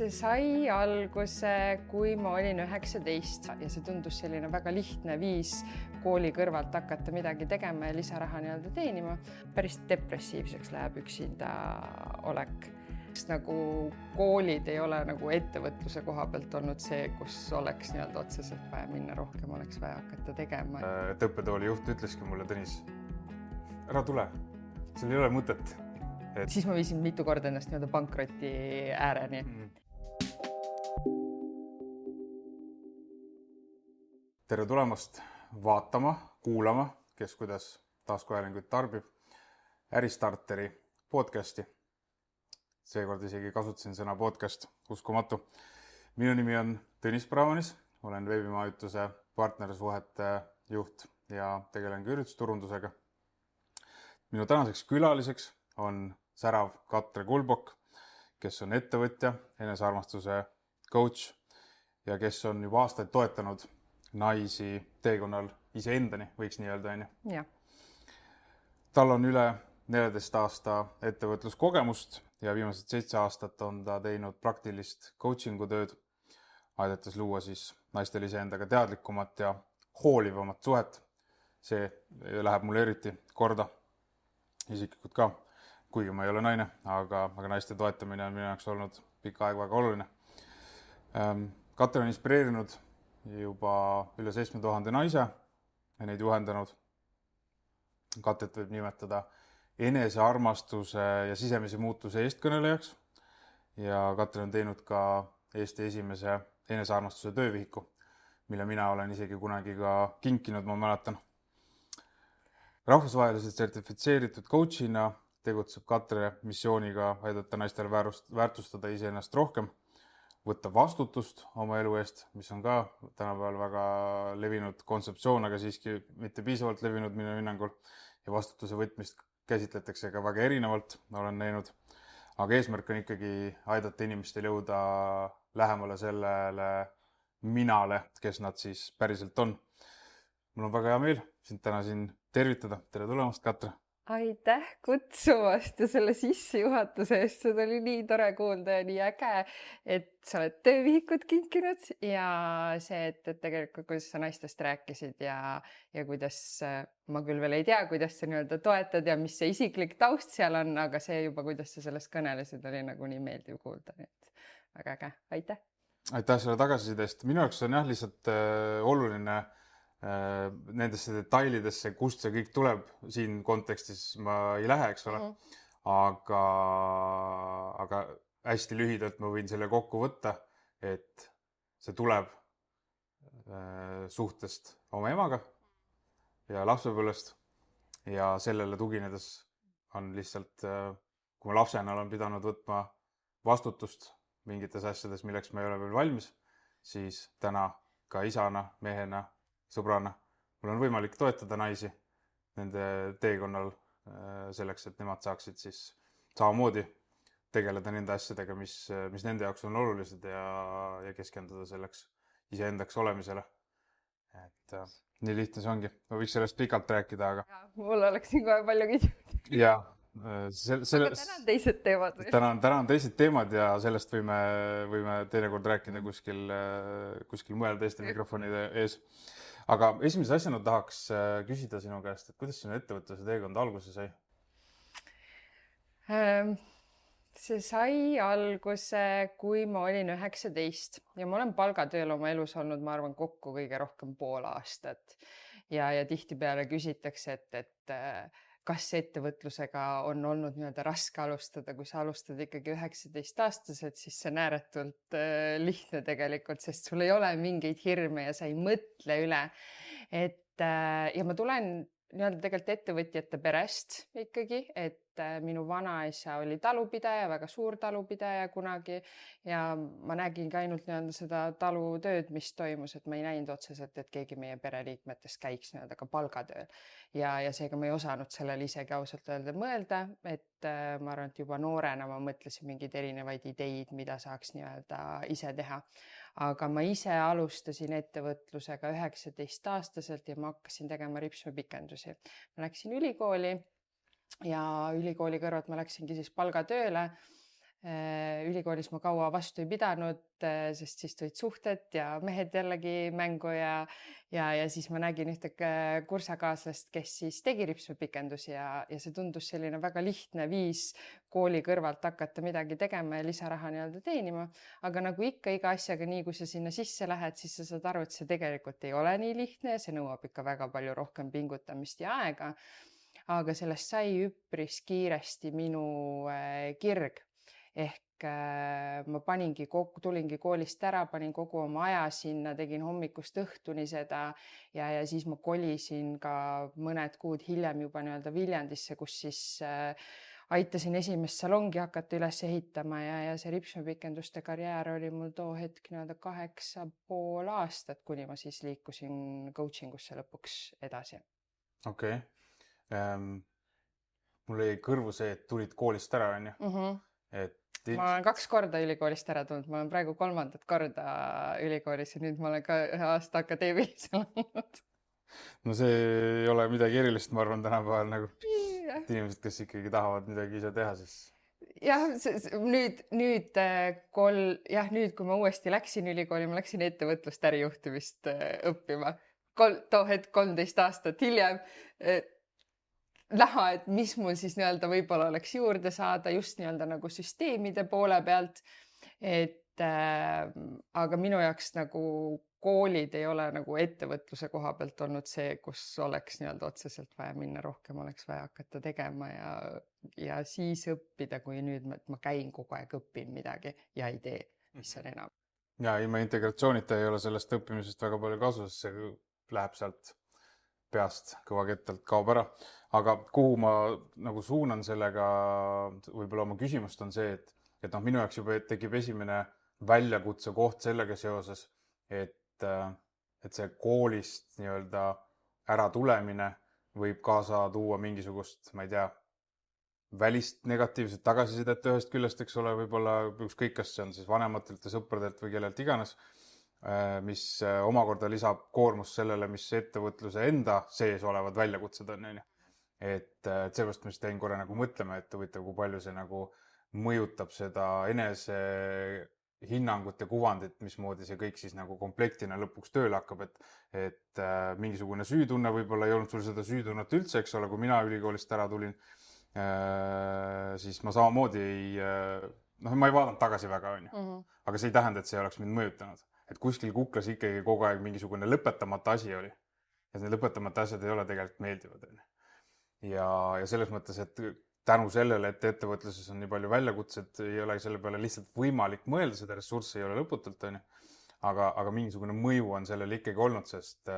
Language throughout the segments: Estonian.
See sai alguse, kui ma olin 19 ja see tundus selline väga lihtne viis kooli kõrvalt hakata midagi tegema ja lisaraha nii-öelda teenima. Päris depressiivseks läheb üksinda olek. Nagu koolid ei ole nagu ettevõtluse koha pealt olnud see, kus oleks nii-öelda otseselt vaja minna, rohkem oleks vaja hakata tegema. Õppetooli juht ütleski mulle, Tõnis, ära tule, sul ei ole mõtet. Siis ma viisin mitu korda ennast nii-öelda pankroti ääreni. Tere tulemast vaatama, kuulama, kes kuidas taaskohäälinguid tarbib, Äristarteri podcasti. Seekord isegi kasutasin sõna podcast, uskumatu. Minu nimi on Tõnis Braunis, olen veebimajutuse partnersuhete juht ja tegelen ka üritusturundusega. Minu tänaseks külaliseks on särav Katre Kulbok, kes on ettevõtja, enesearmastuse coach ja kes on juba aastaid toetanud naisi teekonnal iseendani, võiks nii öelda. Ja. Tal on üle 14 aasta ettevõtluskogemust ja viimased 7 aastat on ta teinud praktilist coachingu tööd, aidates luua siis naistel iseendaga teadlikumat ja hoolivamat suhet. See läheb mulle eriti korda, isiklikult ka, kuigi ma ei ole naine, aga naiste toetamine on minu jaoks olnud pikka aega väga oluline. Katre on inspireerinud juba üle 7000 naise ja neid juhendanud. Katret võib nimetada enesearmastuse ja sisemise muutuse eestkõnelejaks ja Katre on teinud ka Eesti esimese enesearmastuse töövihiku, mille mina olen isegi kunagi ka kinkinud, ma mäletan. Rahvusvaheliselt sertifitseeritud coachina tegutseb Katre missiooniga aidata naistel väärtustada iseennast rohkem, võtta vastutust oma elu eest, mis on ka tänapäeval väga levinud kontseptsioon, aga siiski mitte piisavalt levinud minu hinnangul ja vastutuse võtmist käsitletakse ka väga erinevalt, olen näinud. Aga eesmärk on ikkagi aidata inimestel jõuda lähemale sellele minale, kes nad siis päriselt on. Mul on väga hea meel sind täna siin tervitada. Tere tulemast, Katre! Aitäh kutsumast ja selle sissejuhatuse eest. Seda oli nii tore kuulda ja nii äge, et sa oled töövihikut kinkinud ja see, et tegelikult kuidas sa naistest rääkisid ja kuidas ma küll veel ei tea, kuidas sa nii-öelda toetad ja mis see isiklik taust seal on, aga see juba, kuidas sa sellest kõnelesid, oli nagu nii meeldiv kuulda. Väga äge. Aitäh! Aitäh selle tagasisidest. Minu jaoks on jah lihtsalt oluline nendesse detailidesse, kust see kõik tuleb siin kontekstis, ma ei lähe, eks ole. Aga hästi lühidalt ma võin selle kokku võtta, et see tuleb suhtest oma emaga ja lapsepõlvest ja sellele tuginedes on lihtsalt, kui ma lapsena olen pidanud võtma vastutust mingites asjades, milleks ma ei ole veel valmis, siis täna ka isana, mehena, sõbrana. Mul on võimalik toetada naisi nende teekonnal selleks, et nemad saaksid siis samamoodi tegeleda nende asjadega, mis nende jaoks on olulised ja keskenduda selleks iseendaks olemisele. Et nii lihtne see ongi. Ma võiks sellest pikalt rääkida, aga... Ja, mul oleks siin kohe palju küsimusi. Ja, aga täna on teised teemad. Täna on teised teemad ja sellest võime teinekord rääkida kuskil mujal teiste mikrofonide ees. Aga esimese asjana tahaks küsida sinu käest, et kuidas sinu ettevõtluse teekond alguse sai? See sai alguse, kui ma olin 19 ja ma olen palgatööl oma elus olnud, ma arvan, kokku kõige rohkem pool aastat. Ja tihtipeale küsitakse, et kas ettevõtlusega on olnud nii-öelda raske alustada, kui sa alustad ikkagi 19-aastaselt, siis see on ääretult lihtne tegelikult, sest sul ei ole mingeid hirme ja sa ei mõtle üle. Ja ma tulen nii-öelda tegelikult ettevõtjate perest ikkagi, et minu vanaisa oli talupidaja, väga suur talupidaja kunagi ja ma nägingi ainult nii-öelda seda talutööd, mis toimus, et ma ei näinud otseselt, et keegi meie pereliikmetest käiks nii-öelda ka palgatööl. Ja seega ma ei osanud sellele isegi ausalt öelda mõelda, et ma arvan, et juba noorena ma mõtlesin mingeid erinevaid ideid, mida saaks nii-öelda ise teha. Aga ma ise alustasin ettevõtlusega 19-aastaselt ja ma hakkasin tegema ripsmepikendusi. Ma läksin ülikooli ja ülikooli kõrvalt ma läksingi siis palgatööle Ülikoolis ma kaua vastu ei pidanud, sest siis tulid suhted ja mehed jällegi mängu ja siis ma nägin ühte kursakaaslast, kes siis tegi ripsmepikendusi ja see tundus selline väga lihtne viis kooli kõrvalt hakata midagi tegema ja lisaraha nii-öelda teenima. Aga nagu ikka iga asjaga, nii kui sa sinna sisse lähed, siis sa saad aru, et see tegelikult ei ole nii lihtne ja see nõuab ikka väga palju rohkem pingutamist ja aega. Aga sellest sai üpris kiiresti minu kirg. Ehk ma tulingi koolist ära, panin kogu oma aja sinna, tegin hommikust õhtuni seda ja siis ma kolisin ka mõned kuud hiljem juba nii-öelda Viljandisse, kus siis aitasin esimest salongi hakata üles ehitama ja see ripsmepikenduste karjäär oli mul too hetk nii-öelda 8,5 aastat, kuni ma siis liikusin coaching usse lõpuks edasi. Okei. Mul jäi kõrvu see, et tulid koolist ära, on ju? Ma olen 2 korda ülikoolist ära tulnud, ma olen praegu 3. korda ülikoolis ja nüüd ma olen ka 1 aasta akadeemilisel olnud. No see ei ole midagi erilist, ma arvan, tänapäeval nagu inimesed, kes ikkagi tahavad midagi ise teha, siis. Jah, nüüd, kui ma uuesti läksin ülikooli, ma läksin ettevõtlust ärijuhtimist õppima. Too hetk 13 aastat hiljem näha, et mis mul siis nii-öelda võib-olla oleks juurde saada just nii-öelda nagu süsteemide poole pealt. Aga minu jaoks nagu koolid ei ole nagu ettevõtluse koha pealt olnud see, kus oleks nii-öelda otseselt vaja minna, rohkem oleks vaja hakata tegema ja siis õppida, kui nüüd ma käin kogu aeg õpin midagi ja ei tee, mis on enam. Ja ilma integratsioonita ei ole sellest õppimisest väga palju kasu, sest see läheb sealt peast kõvakettalt kaob ära. Aga kuhu ma nagu suunan sellega, võib-olla oma küsimust on see, et minu jaoks juba tekib esimene väljakutse koht sellega seoses, et see koolist nii-öelda ära tulemine võib kaasa tuua mingisugust, ma ei tea, välist negatiivset tagasisidet ühest küljest, eks ole, võib-olla ükskõik, kas see on siis vanematelt ja sõpradelt või kellelt iganes, mis omakorda lisab koormust sellele, mis ettevõtluse enda sees olevad väljakutsed on. Et seepärast me siis jäin korra nagu mõtlema, et huvitav, kui palju see nagu mõjutab seda enese hinnangut ja kuvandit, mismoodi see kõik siis nagu komplektina lõpuks tööle hakkab, et mingisugune süütunne võib-olla ei olnud sul seda süütunnet üldse, eks ole, kui mina ülikoolist ära tulin, siis ma samamoodi ma ei vaadanud tagasi väga, on ju. Aga see ei tähenda, et see oleks mind mõjutanud. Et kuskil kuklas ikkagi kogu aeg mingisugune lõpetamata asi oli. Ja need lõpetamata asjad ei ole tegelikult meeldivad. Ja selles mõttes, et tänu sellele, et ettevõtluses on nii palju väljakutsed, ei ole selle peale lihtsalt võimalik mõelda, seda ressurssi ei ole lõputult, on ju. Aga mingisugune mõju on sellele ikkagi olnud, sest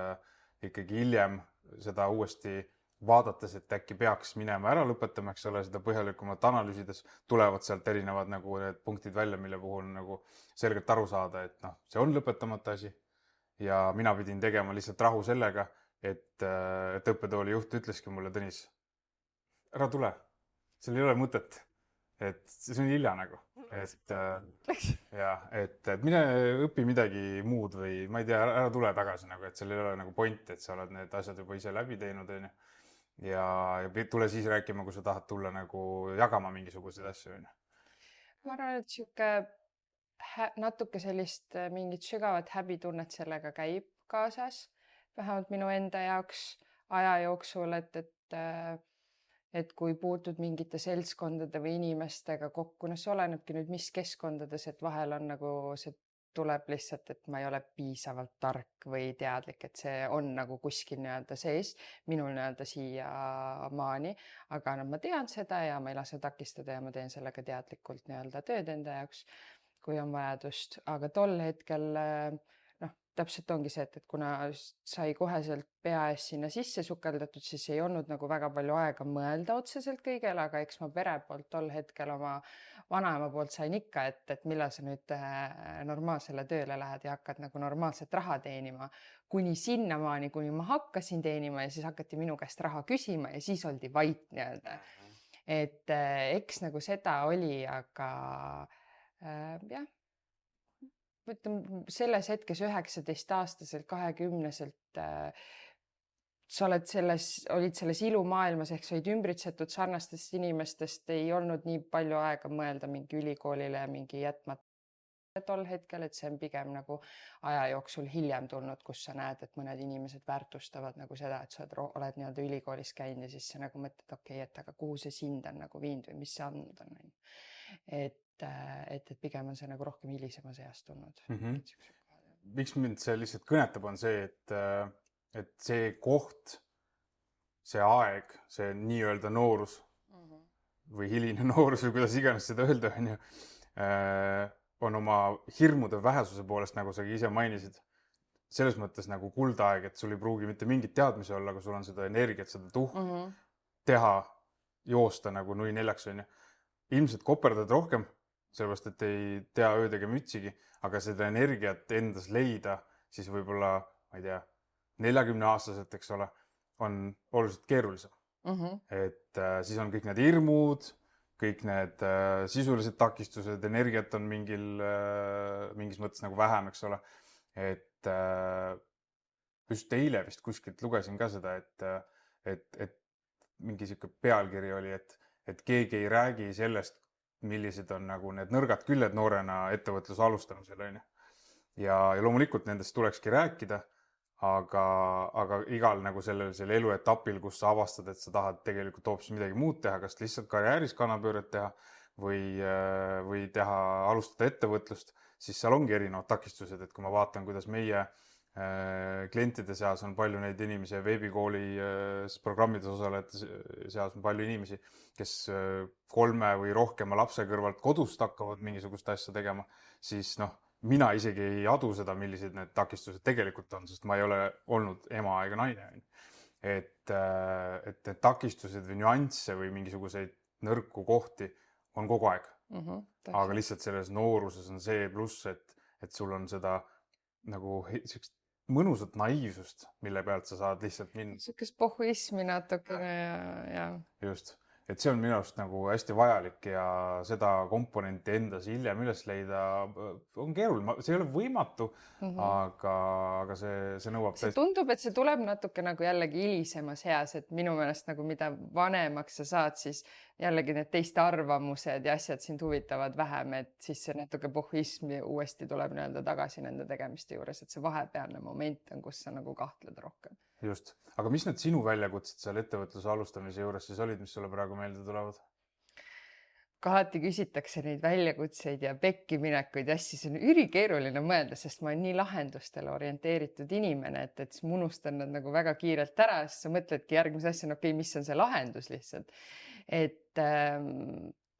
ikkagi hiljem seda uuesti vaadates, et äkki peaks minema ära lõpetama, eks ole, seda põhjalikumalt analüüsides tulevad sealt erinevad nagu need punktid välja, mille puhul nagu selgelt aru saada, et see on lõpetamata asi. Ja mina pidin tegema lihtsalt rahu sellega, et õppetooli juht ütleski mulle, Tõnis, ära tule, seal ei ole mõtet, et see on hilja nagu. Et mine õpi midagi muud või ma ei tea, ära tule tagasi, nagu, et seal ei ole nagu point, et sa oled need asjad juba ise läbi teinud. Ja tule siis rääkima, kui sa tahad tulla nagu jagama mingisuguseid asju. Ma arvan, et siuke natuke sellist mingit sügavat häbitunnet sellega käib kaasas, vähemalt minu enda jaoks aja jooksul, et kui puutud mingite seltskondade või inimestega kokku, see olenebki nüüd mis keskkondades, et vahel on nagu see tuleb lihtsalt, et ma ei ole piisavalt tark või teadlik, et see on nagu kuskil nii-öelda sees, minul nii-öelda siiamaani, aga ma tean seda ja ma ei lase takistada ja ma teen sellega teadlikult nii-öelda tööd enda jaoks, kui on vajadust, aga tol hetkel täpselt ongi see, et kuna sai koheselt pea ees sinna sisse sukeldatud, siis ei olnud nagu väga palju aega mõelda otseselt kõigele, aga eks ma pere poolt tol hetkel oma vanaema poolt sain ikka, et millal sa nüüd normaalsele tööle lähed ja hakkad nagu normaalset raha teenima, kuni sinnamaani, kuni ma hakkasin teenima ja siis hakati minu käest raha küsima ja siis oldi vait nii-öelda. Et eks nagu seda oli, aga jah, selles hetkes 19-aastaselt, 20-selt sa olid selles ilumaailmas ehk sa olid ümbritsetud sarnastest inimestest, ei olnud nii palju aega mõelda mingi ülikoolile ja mingi jätmata tol hetkel, et see on pigem nagu aja jooksul hiljem tulnud, kus sa näed, et mõned inimesed väärtustavad nagu seda, et sa oled nii-öelda ülikoolis käinud ja siis sa nagu mõtled, okei, et aga kuhu see sind on nagu viinud või mis see andnud on. Et pigem on see nagu rohkem hilisemas eas tulnud. Miks mind see lihtsalt kõnetab, on see, et see koht, see aeg, see nii-öelda noorus või hiline noorus või kuidas iganes seda öelda, on oma hirmude vähesuse poolest, nagu sa ise mainisid, selles mõttes nagu kuldaeg, et sul ei pruugi mitte mingit teadmisi olla, aga sul on seda energiat, seda tuhk teha, joosta nagu nui neljaks, on ju. Ilmselt koperdad rohkem, sellepärast, et ei tea ööd ega mütsigi, aga seda energiat endas leida, siis võib-olla, ma ei tea, 40-aastaselt, eks ole, on oluliselt keerulisem. Et siis on kõik need hirmud, kõik need sisulised takistused, energiat on mingis mõttes nagu vähem, eks ole. Et just eile vist kuskilt lugesin ka seda, et mingi siuke pealkiri oli, et keegi ei räägi sellest, millised on nagu need nõrgad küljed noorena ettevõtluse alustamisel, on ju. Ja loomulikult nendest tulekski rääkida, aga igal nagu sellel eluetapil, kus sa avastad, et sa tahad tegelikult hoopis midagi muud teha, kas lihtsalt karjääris kannapööret teha või alustada ettevõtlust, siis seal ongi erinevad takistused, et kui ma vaatan, kuidas meie klientide seas on palju neid inimesi ja veebikooli programmides osalejate seas on palju inimesi, kes 3 või rohkema lapse kõrvalt kodust hakkavad mingisugust asja tegema, siis mina isegi ei adu seda, millised need takistused tegelikult on, sest ma ei ole olnud ema ega naine. Et need takistused või nüansse või mingisuguseid nõrku kohti on kogu aeg. Aga lihtsalt selles nooruses on see pluss, et sul on seda nagu mõnusat naiivsust, mille pealt sa saad lihtsalt minna. Sükest pohhuismi natukene ja. Just. Et see on minu arust nagu hästi vajalik ja seda komponenti endas hiljem üles leida on keeruline. See ei ole võimatu, aga see nõuab see tundub, et see tuleb natuke nagu jällegi hilisemas eas, et minu meelest nagu mida vanemaks sa saad, siis jällegi need teiste arvamused ja asjad sind huvitavad vähem, et siis see natuke pohhuism uuesti tuleb nii-öelda tagasi nende tegemiste juures, et see vahepealne moment on, kus sa nagu kahtled rohkem. Just. Aga mis need sinu väljakutsed seal ettevõtluse alustamise juures siis olid, mis sulle praegu meelde tulevad? Alati küsitakse neid väljakutseid ja pekkiminekuid ja asju, see on ülikeeruline mõelda, sest ma olen nii lahendustele orienteeritud inimene, et siis ma unustan nad nagu väga kiirelt ära, siis sa mõtledki järgmise asja, okei, mis on see lahendus lihtsalt. Et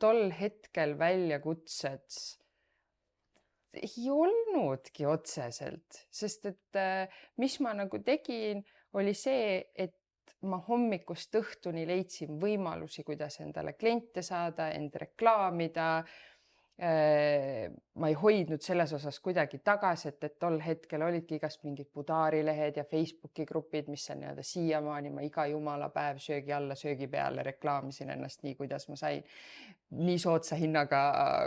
tol hetkel väljakutsed ei olnudki otseselt, sest et mis ma nagu tegin, oli see, et ma hommikust õhtuni leidsin võimalusi, kuidas endale kliente saada, end reklaamida. Ma ei hoidnud selles osas kuidagi tagasi, et tol hetkel olidki igast mingid Budarilehed ja Facebooki grupid, mis on nii-öelda siiamaani, ma iga jumala päev söögi alla, söögi peale reklaamisin ennast nii, kuidas ma sain. Nii soodsa hinnaga,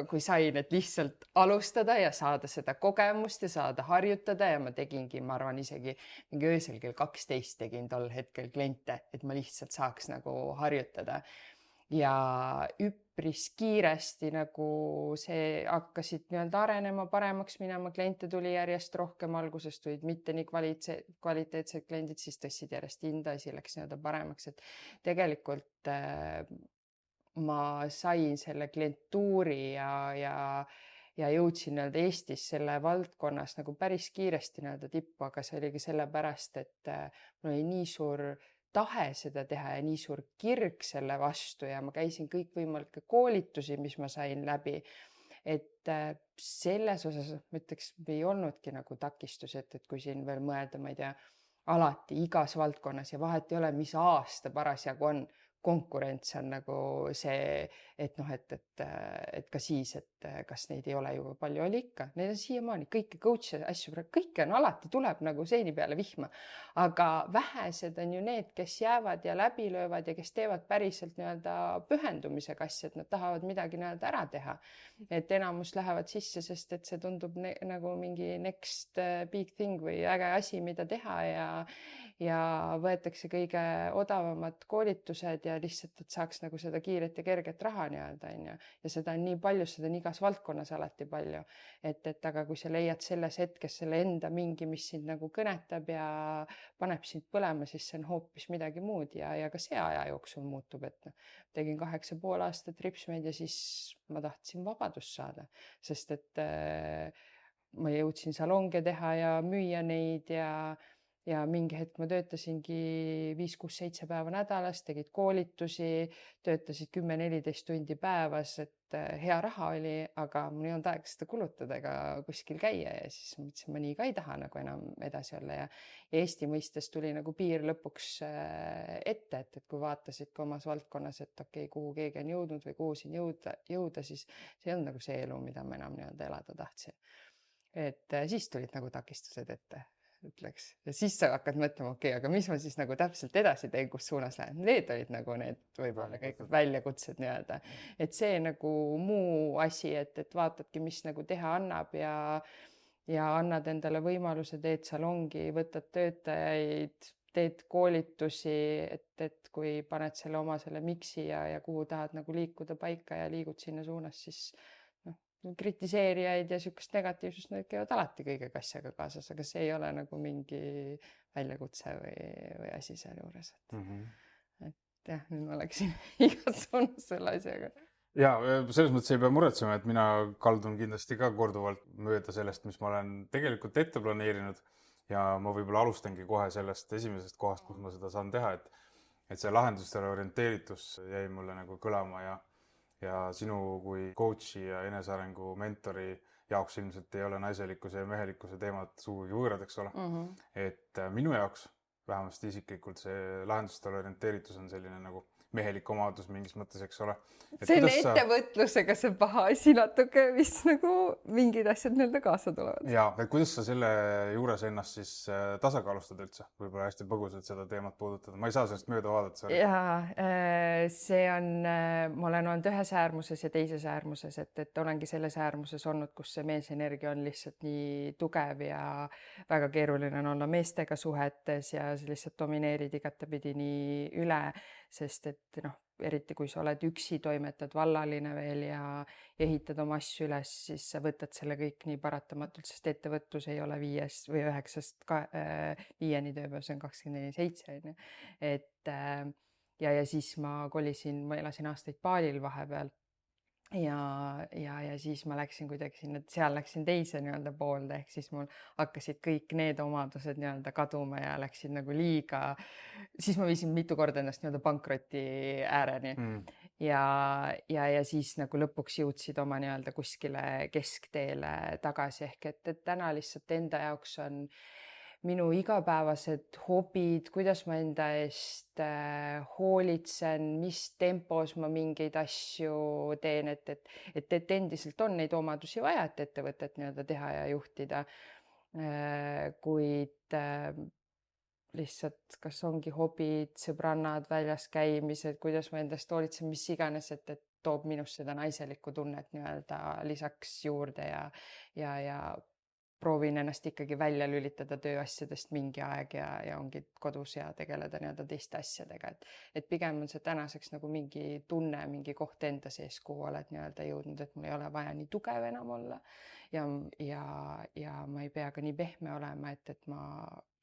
kui sain, et lihtsalt alustada ja saada seda kogemust ja saada harjutada ja ma tegingi, ma arvan isegi mingi öösel kell 12 tegin tol hetkel kliente, et ma lihtsalt saaks nagu harjutada. Ja üpris kiiresti nagu see hakkasid nii-öelda arenema, paremaks minema, kliente tuli järjest rohkem, alguses tulid mitte nii kvaliteetsed kliendid, siis tõstsid järjest hinda, siis läks nii-öelda paremaks, et tegelikult ma sain selle klientuuri ja jõudsin nii-öelda Eestis selle valdkonnas nagu päris kiiresti nii-öelda tippu, aga see oligi sellepärast, et mul oli nii suur tahe seda teha ja nii suur kirg selle vastu ja ma käisin kõikvõimalikke koolitusi, mis ma sain läbi. Et selles osas, ma ütleks, ei olnudki nagu takistus, et kui siin veel mõelda, ma ei tea, alati igas valdkonnas ja vahet ei ole, mis aasta parasjagu on, konkurents on nagu see, et noh, et ka siis, et kas neid ei ole juba palju, oli ikka, neid on siiamaani kõiki coach'e asju, kõike on alati, tuleb nagu seeni peale vihma, aga vähesed on ju need, kes jäävad ja läbi löövad ja kes teevad päriselt nii-öelda pühendumisega asja, et nad tahavad midagi nii-öelda ära teha. Et enamus lähevad sisse, sest et see tundub nagu mingi next big thing või äge asi, mida teha ja võetakse kõige odavamad koolitused ja lihtsalt, et saaks nagu seda kiiret ja kerget raha nii-öelda, on ju. Ja seda on nii palju, seda on igas valdkonnas alati palju. Et aga kui sa leiad selles hetkes selle enda mingi, mis sind nagu kõnetab ja paneb sind põlema, siis see on hoopis midagi muud ja ka see aja jooksul muutub, et tegin 8,5 aastat ripsmeid ja siis ma tahtsin vabadust saada, sest et ma jõudsin salonge teha ja müüa neid ja mingi hetk ma töötasingi 5, 6, 7 päeva nädalas, tegid koolitusi, töötasid 10-14 tundi päevas, et hea raha oli, aga mul ei olnud aega seda kulutada ega kuskil käia ja siis mõtlesin, ma nii ka ei taha nagu enam edasi olla ja Eesti mõistes tuli nagu piir lõpuks ette, et kui vaatasid ka omas valdkonnas, et okei, kuhu keegi on jõudnud või kuhu siin jõuda, siis see ei olnud nagu see elu, mida ma enam nii-öelda elada tahtsin. Et siis tulid nagu takistused ette, ütleks. Ja siis sa hakkad mõtlema, okei, aga mis ma siis nagu täpselt edasi teen, kus suunas lähen. Need olid nagu need võib-olla kõik väljakutsed nii-öelda. Et see nagu muu asi, et vaatadki, mis nagu teha annab ja annad endale võimaluse, teed salongi, võtad töötajaid, teed koolitusi, et kui paned selle oma selle miksi ja kuhu tahad nagu liikuda paika ja liigud sinna suunas, siis kritiseerijaid ja sihukest negatiivsust, need käivad alati kõigega asjaga kaasas, aga see ei ole nagu mingi väljakutse või asi seal juures. Et jah, nüüd ma läksin igas suunas selle asjaga. Ja selles mõttes ei pea muretsema, et mina kaldun kindlasti ka korduvalt mööda sellest, mis ma olen tegelikult ette planeerinud ja ma võib-olla alustangi kohe sellest esimesest kohast, kus ma seda saan teha, et see lahendustele orienteeritus jäi mulle nagu kõlama ja sinu kui coach'i ja enesearengu mentori jaoks ilmselt ei ole naiselikkuse ja mehelikkuse teemad sugugi võõrad, eks ole. Et minu jaoks vähemasti isiklikult see lahendustele orienteeritus on selline nagu mehelik omadus mingis mõttes, eks ole. See on ettevõtlusega see paha asi natuke, mis nagu mingid asjad nii-öelda kaasa tulevad. Ja, et kuidas sa selle juures ennast siis tasakaalustad üldse? Võib-olla hästi põgusalt seda teemat puudutada. Ma ei saa sellest mööda vaadata. Ja see on, ma olen olnud ühes äärmuses ja teises äärmuses, et olengi selles äärmuses olnud, kus see meesenergia on lihtsalt nii tugev ja väga keeruline on olla meestega suhetes ja lihtsalt domineerid igatepidi nii üle, sest et eriti kui sa oled üksi, toimetad vallaline veel ja ehitad oma asju üles, siis sa võtad selle kõik nii paratamatult, sest ettevõtlus ei ole 5 või 9-5 tööpäev, see on 24/7. Ja siis ma kolisin, ma elasin aastaid Balil vahepeal ja siis ma läksin kuidagi sinna, seal läksin teise nii-öelda poolde, ehk siis mul hakkasid kõik need omadused nii-öelda kaduma ja läksid nagu liiga, siis ma viisin mitu korda ennast nii-öelda pankroti ääreni ja siis nagu lõpuks jõudsid oma nii-öelda kuskile keskteele tagasi, ehk et täna lihtsalt enda jaoks on minu igapäevased hobid, kuidas ma enda eest hoolitsen, mis tempos ma mingeid asju teen, et endiselt on neid omadusi vaja, et ettevõtet nii-öelda teha ja juhtida. Kuid lihtsalt kas ongi hobid, sõbrannad, väljas käimised, kuidas ma endast hoolitsen, mis iganes, et toob minust seda naiselikku tunnet nii-öelda lisaks juurde ja proovin ennast ikkagi välja lülitada tööasjadest mingi aeg ja ongi kodus ja tegeleda nii-öelda teiste asjadega. Et pigem on see tänaseks nagu mingi tunne, mingi koht enda sees, kuhu oled nii-öelda jõudnud, et mul ei ole vaja nii tugev enam olla ja ma ei pea ka nii pehme olema, et ma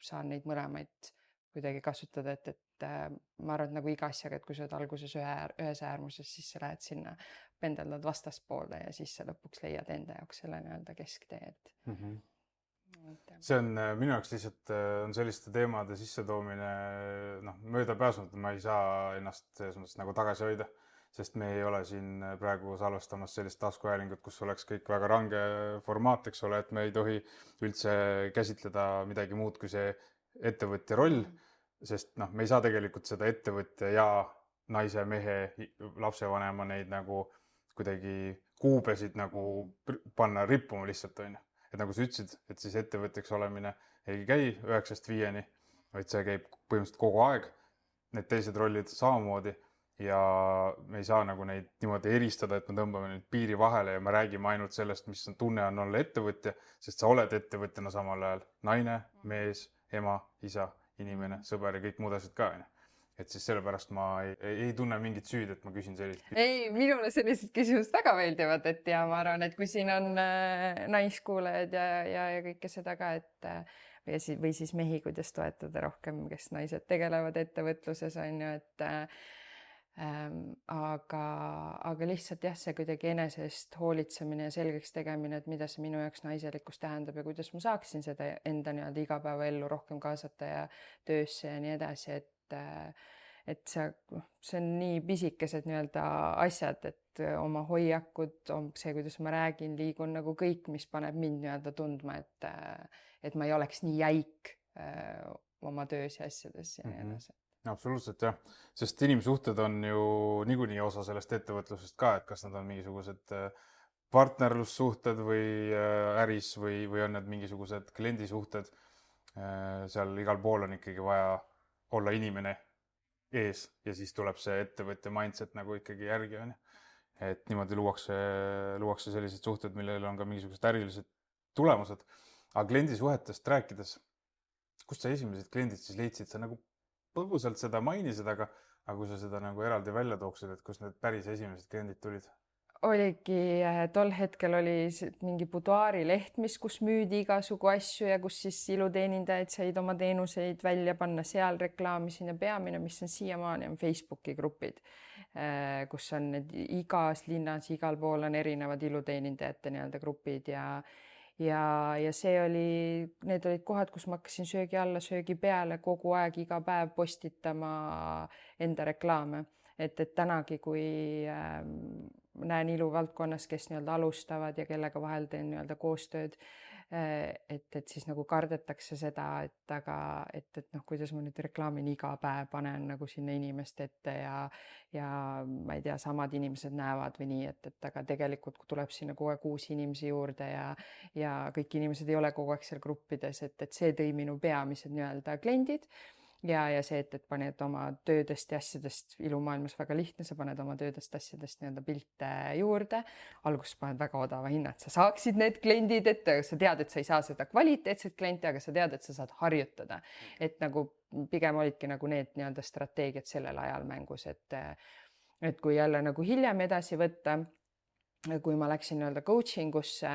saan neid mõlemaid kuidagi kasutada, et ma arvan, et nagu iga asjaga, et kui sa oled alguses ühes äärmuses, siis sa lähed sinna, pendeldad vastaspoolde ja siis sa lõpuks leiad enda jaoks selle nii-öelda kesktee. See on minu jaoks lihtsalt on selliste teemade sissetoomine möödapääsmatu, ma ei saa ennast selles mõttes nagu tagasi hoida, sest me ei ole siin praegu salvastamas sellist taskuhäälingut, kus oleks kõik väga range formaat, eks ole, et me ei tohi üldse käsitleda midagi muud kui see ettevõtja roll, sest me ei saa tegelikult seda ettevõtja ja naise, mehe, lapsevanema neid nagu kuidagi kuubesid nagu panna rippuma lihtsalt, on ju. Et nagu sa ütlesid, et siis ettevõtjaks olemine ei käi 9-5, vaid see käib põhimõtteliselt kogu aeg. Need teised rollid samamoodi ja me ei saa nagu neid niimoodi eristada, et me tõmbame nüüd piiri vahele ja me räägime ainult sellest, mis on tunne on olla ettevõtja, sest sa oled ettevõtjana samal ajal naine, mees, ema, isa, inimene, sõber ja kõik muud asjad ka, on ju. Et siis sellepärast ma ei tunne mingit süüd, et ma küsin sellist. Ei, minule sellised küsimused väga meeldivad, et ja ma arvan, et kui siin on naiskuulajad ja kõike seda ka, et või siis mehi, kuidas toetada rohkem, kes naised tegelevad ettevõtluses, on ju, et aga lihtsalt jah, see kuidagi enese eest hoolitsemine ja selgeks tegemine, et mida see minu jaoks naiselikkus tähendab ja kuidas ma saaksin seda enda nii-öelda igapäevaellu rohkem kaasata ja töösse ja nii edasi, et see on nii pisikesed nii-öelda asjad, et oma hoiakud, see, kuidas ma räägin, liigun nagu kõik, mis paneb mind nii-öelda tundma, et ma ei oleks nii jäik oma töös ja asjades ja nii edasi. Absoluutselt jah, sest inimsuhted on ju niikuinii osa sellest ettevõtlusest ka, et kas nad on mingisugused partnerlussuhted või äris või on need mingisugused kliendisuhted. Seal igal pool on ikkagi vaja olla inimene ees ja siis tuleb see ettevõtja mindset nagu ikkagi järgi, on ju. Et niimoodi luuakse sellised suhted, millel on ka mingisugused ärilised tulemused. Aga kliendisuhetest rääkides, kust sa esimesed kliendid siis leidsid? Sa nagu põgusalt seda mainisid, aga kui sa seda nagu eraldi välja tooksid, et kus need päris esimesed kliendid tulid? Oligi, tol hetkel oli mingi buduaarileht, kus müüdi igasugu asju ja kus siis iluteenindajaid said oma teenuseid välja panna, seal reklaamisin ja peamine, mis on siiamaani, on Facebooki grupid, kus on need igas linnas, igal pool on erinevad iluteenindajate nii-öelda grupid ja see oli, need olid kohad, kus ma hakkasin söögi alla, söögi peale kogu aeg, iga päev postitama enda reklaame. Et tänagi, kui näen iluvaldkonnas, kes nii-öelda alustavad ja kellega vahel teen nii-öelda koostööd, et siis nagu kardetakse seda, et kuidas ma nüüd reklaamin iga päev, panen nagu sinna inimeste ette ja ma ei tea, samad inimesed näevad või nii, et aga tegelikult tuleb sinna kogu aeg uusi inimesi juurde ja kõik inimesed ei ole kogu aeg seal gruppides, et see tõi minu peamised nii-öelda kliendid. Ja see, et paned oma töödest ja asjadest, ilumaailmas väga lihtne, sa paned oma töödest asjadest nii-öelda pilte juurde. Alguses paned väga odava hinna, et sa saaksid need kliendid ette, sa tead, et sa ei saa seda kvaliteetset klienti, aga sa tead, et sa saad harjutada. Et nagu pigem olidki nagu need nii-öelda strateegiad sellel ajal mängus, et kui jälle nagu hiljem edasi võtta, kui ma läksin nii-öelda coaching usse,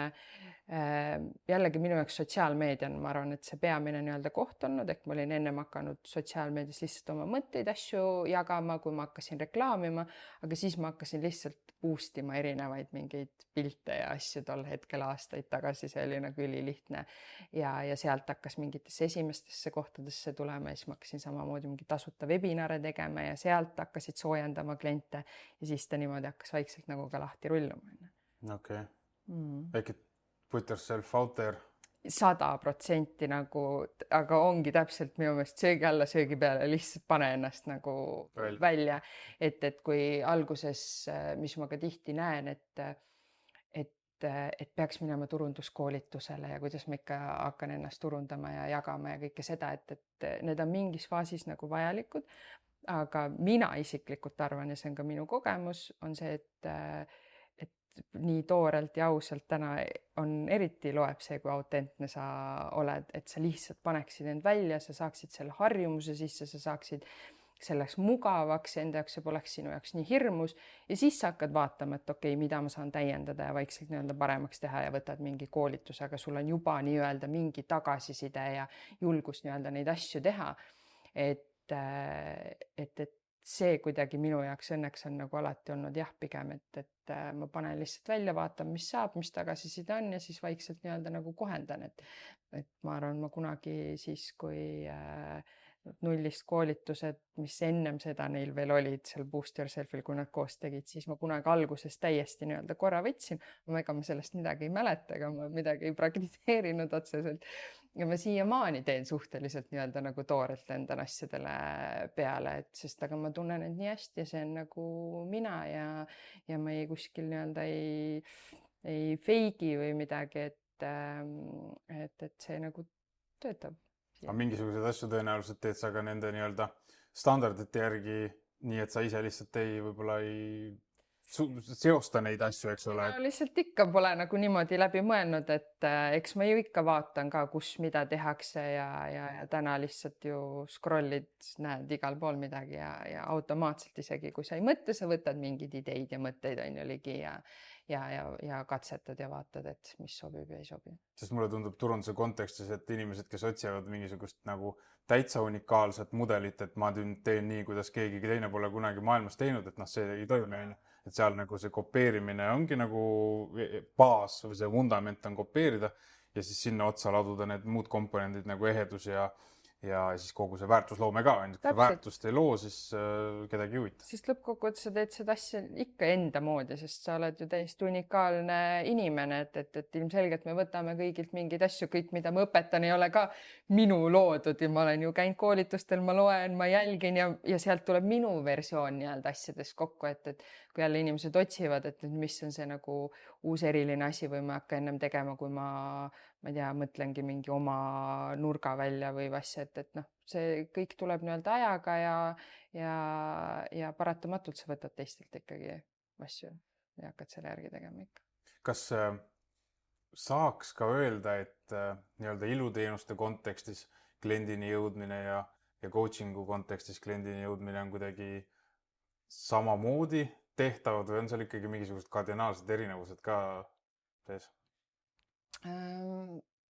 jällegi minu jaoks sotsiaalmeedia on, ma arvan, et see peamine nii-öelda koht olnud, ehk ma olin ennem hakanud sotsiaalmeedias lihtsalt oma mõtteid, asju jagama, kui ma hakkasin reklaamima, aga siis ma hakkasin lihtsalt boostima erinevaid mingeid pilte ja asju tol hetkel aastaid tagasi, see oli nagu ülilihtne ja sealt hakkas mingitesse esimestesse kohtadesse tulema ja siis ma hakkasin samamoodi mingi tasuta webinare tegema ja sealt hakkasid soojendama kliente ja siis ta niimoodi hakkas vaikselt nagu ka lahti rulluma. Okei. Ehk et put yourself out there. 100% nagu, aga ongi täpselt minu meelest söögi alla, söögi peale, lihtsalt pane ennast nagu välja. Et kui alguses, mis ma ka tihti näen, et peaks minema turunduskoolitusele ja kuidas ma ikka hakkan ennast turundama ja jagama ja kõike seda, et need on mingis faasis nagu vajalikud. Aga mina isiklikult arvan, ja see on ka minu kogemus, on see, et nii toorelt ja ausalt täna on eriti loeb see, kui autentne sa oled, et sa lihtsalt paneksid end välja, sa saaksid selle harjumuse sisse, sa saaksid selleks mugavaks, enda jaoks see poleks sinu jaoks nii hirmus ja siis sa hakkad vaatama, et okei, mida ma saan täiendada ja vaikselt nii-öelda paremaks teha ja võtad mingi koolituse, aga sul on juba nii-öelda mingi tagasiside ja julgus nii-öelda neid asju teha. Et see kuidagi minu jaoks õnneks on nagu alati olnud jah, pigem, et ma panen lihtsalt välja, vaatan, mis saab, mis tagasiside on ja siis vaikselt nii-öelda nagu kohendan, et ma arvan, ma kunagi siis, kui nullist koolitused, mis ennem seda neil veel olid seal Boost Yourselfil, kui nad koos tegid, siis ma kunagi alguses täiesti nii-öelda korra võtsin. Ega ma sellest midagi ei mäleta, ega ma midagi ei praktiseerinud otseselt. Ja ma siiamaani teen suhteliselt nii-öelda nagu toorelt endan asjadele peale, sest aga ma tunnen end nii hästi ja see on nagu mina ja ma ei kuskil nii-öelda ei feigi või midagi, et see nagu töötab. Aga mingisuguseid asju tõenäoliselt teed sa ka nende nii-öelda standardite järgi, nii et sa ise lihtsalt võib-olla ei seosta neid asju, eks ole. No, lihtsalt ikka pole nagu niimoodi läbi mõelnud, et eks ma ju ikka vaatan ka, kus mida tehakse ja täna lihtsalt ju scrollid, näed igal pool midagi ja automaatselt isegi, kui sa ei mõtle, sa võtad mingeid ideid ja mõtteid on ju ligi ja katsetad ja vaatad, et mis sobib ja ei sobi. Sest mulle tundub turunduse kontekstis, et inimesed, kes otsivad mingisugust nagu täitsa unikaalset mudelit, et ma teen nii, kuidas keegi teine pole kunagi maailmas teinud, et see ei toimi. Et seal nagu see kopeerimine ongi nagu baas või see vundament on kopeerida ja siis sinna otsa laduda need muud komponendid nagu ehedus ja siis kogu see väärtusloome ka. Kui väärtust ei loo, siis kedagi ei huvita. Siis lõppkokkuvõttes sa teed seda asja ikka enda moodi, sest sa oled ju täiesti unikaalne inimene, et ilmselgelt me võtame kõigilt mingeid asju, kõik, mida ma õpetan, ei ole ka minu loodud ja ma olen ju käinud koolitustel, ma loen, ma jälgin ja sealt tuleb minu versioon nii-öelda asjadest kokku, et kui jälle inimesed otsivad, et mis on see nagu uus eriline asi või ma hakka ennem tegema, kui ma ei tea, mõtlengi mingi oma nurga välja või asja, et see kõik tuleb nii-öelda ajaga ja paratamatult sa võtad teistelt ikkagi asju ja hakkad selle järgi tegema ikka. Kas saaks ka öelda, et nii-öelda iluteenuste kontekstis kliendini jõudmine ja coachingu kontekstis kliendini jõudmine on kuidagi samamoodi tehtavad või on seal ikkagi mingisugused kardinaalsed erinevused ka tees?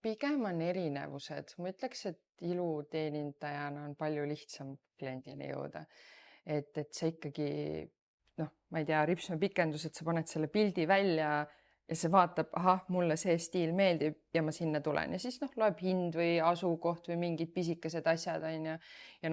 Pigem on erinevused. Ma ütleks, et iluteenindajana on palju lihtsam kliendini jõuda. Et sa ikkagi, ma ei tea, ripsmepikendus, et sa paned selle pildi välja ja see vaatab, mulle see stiil meeldib ja ma sinna tulen. Ja siis loeb hind või asukoht või mingid pisikesed asjad on ja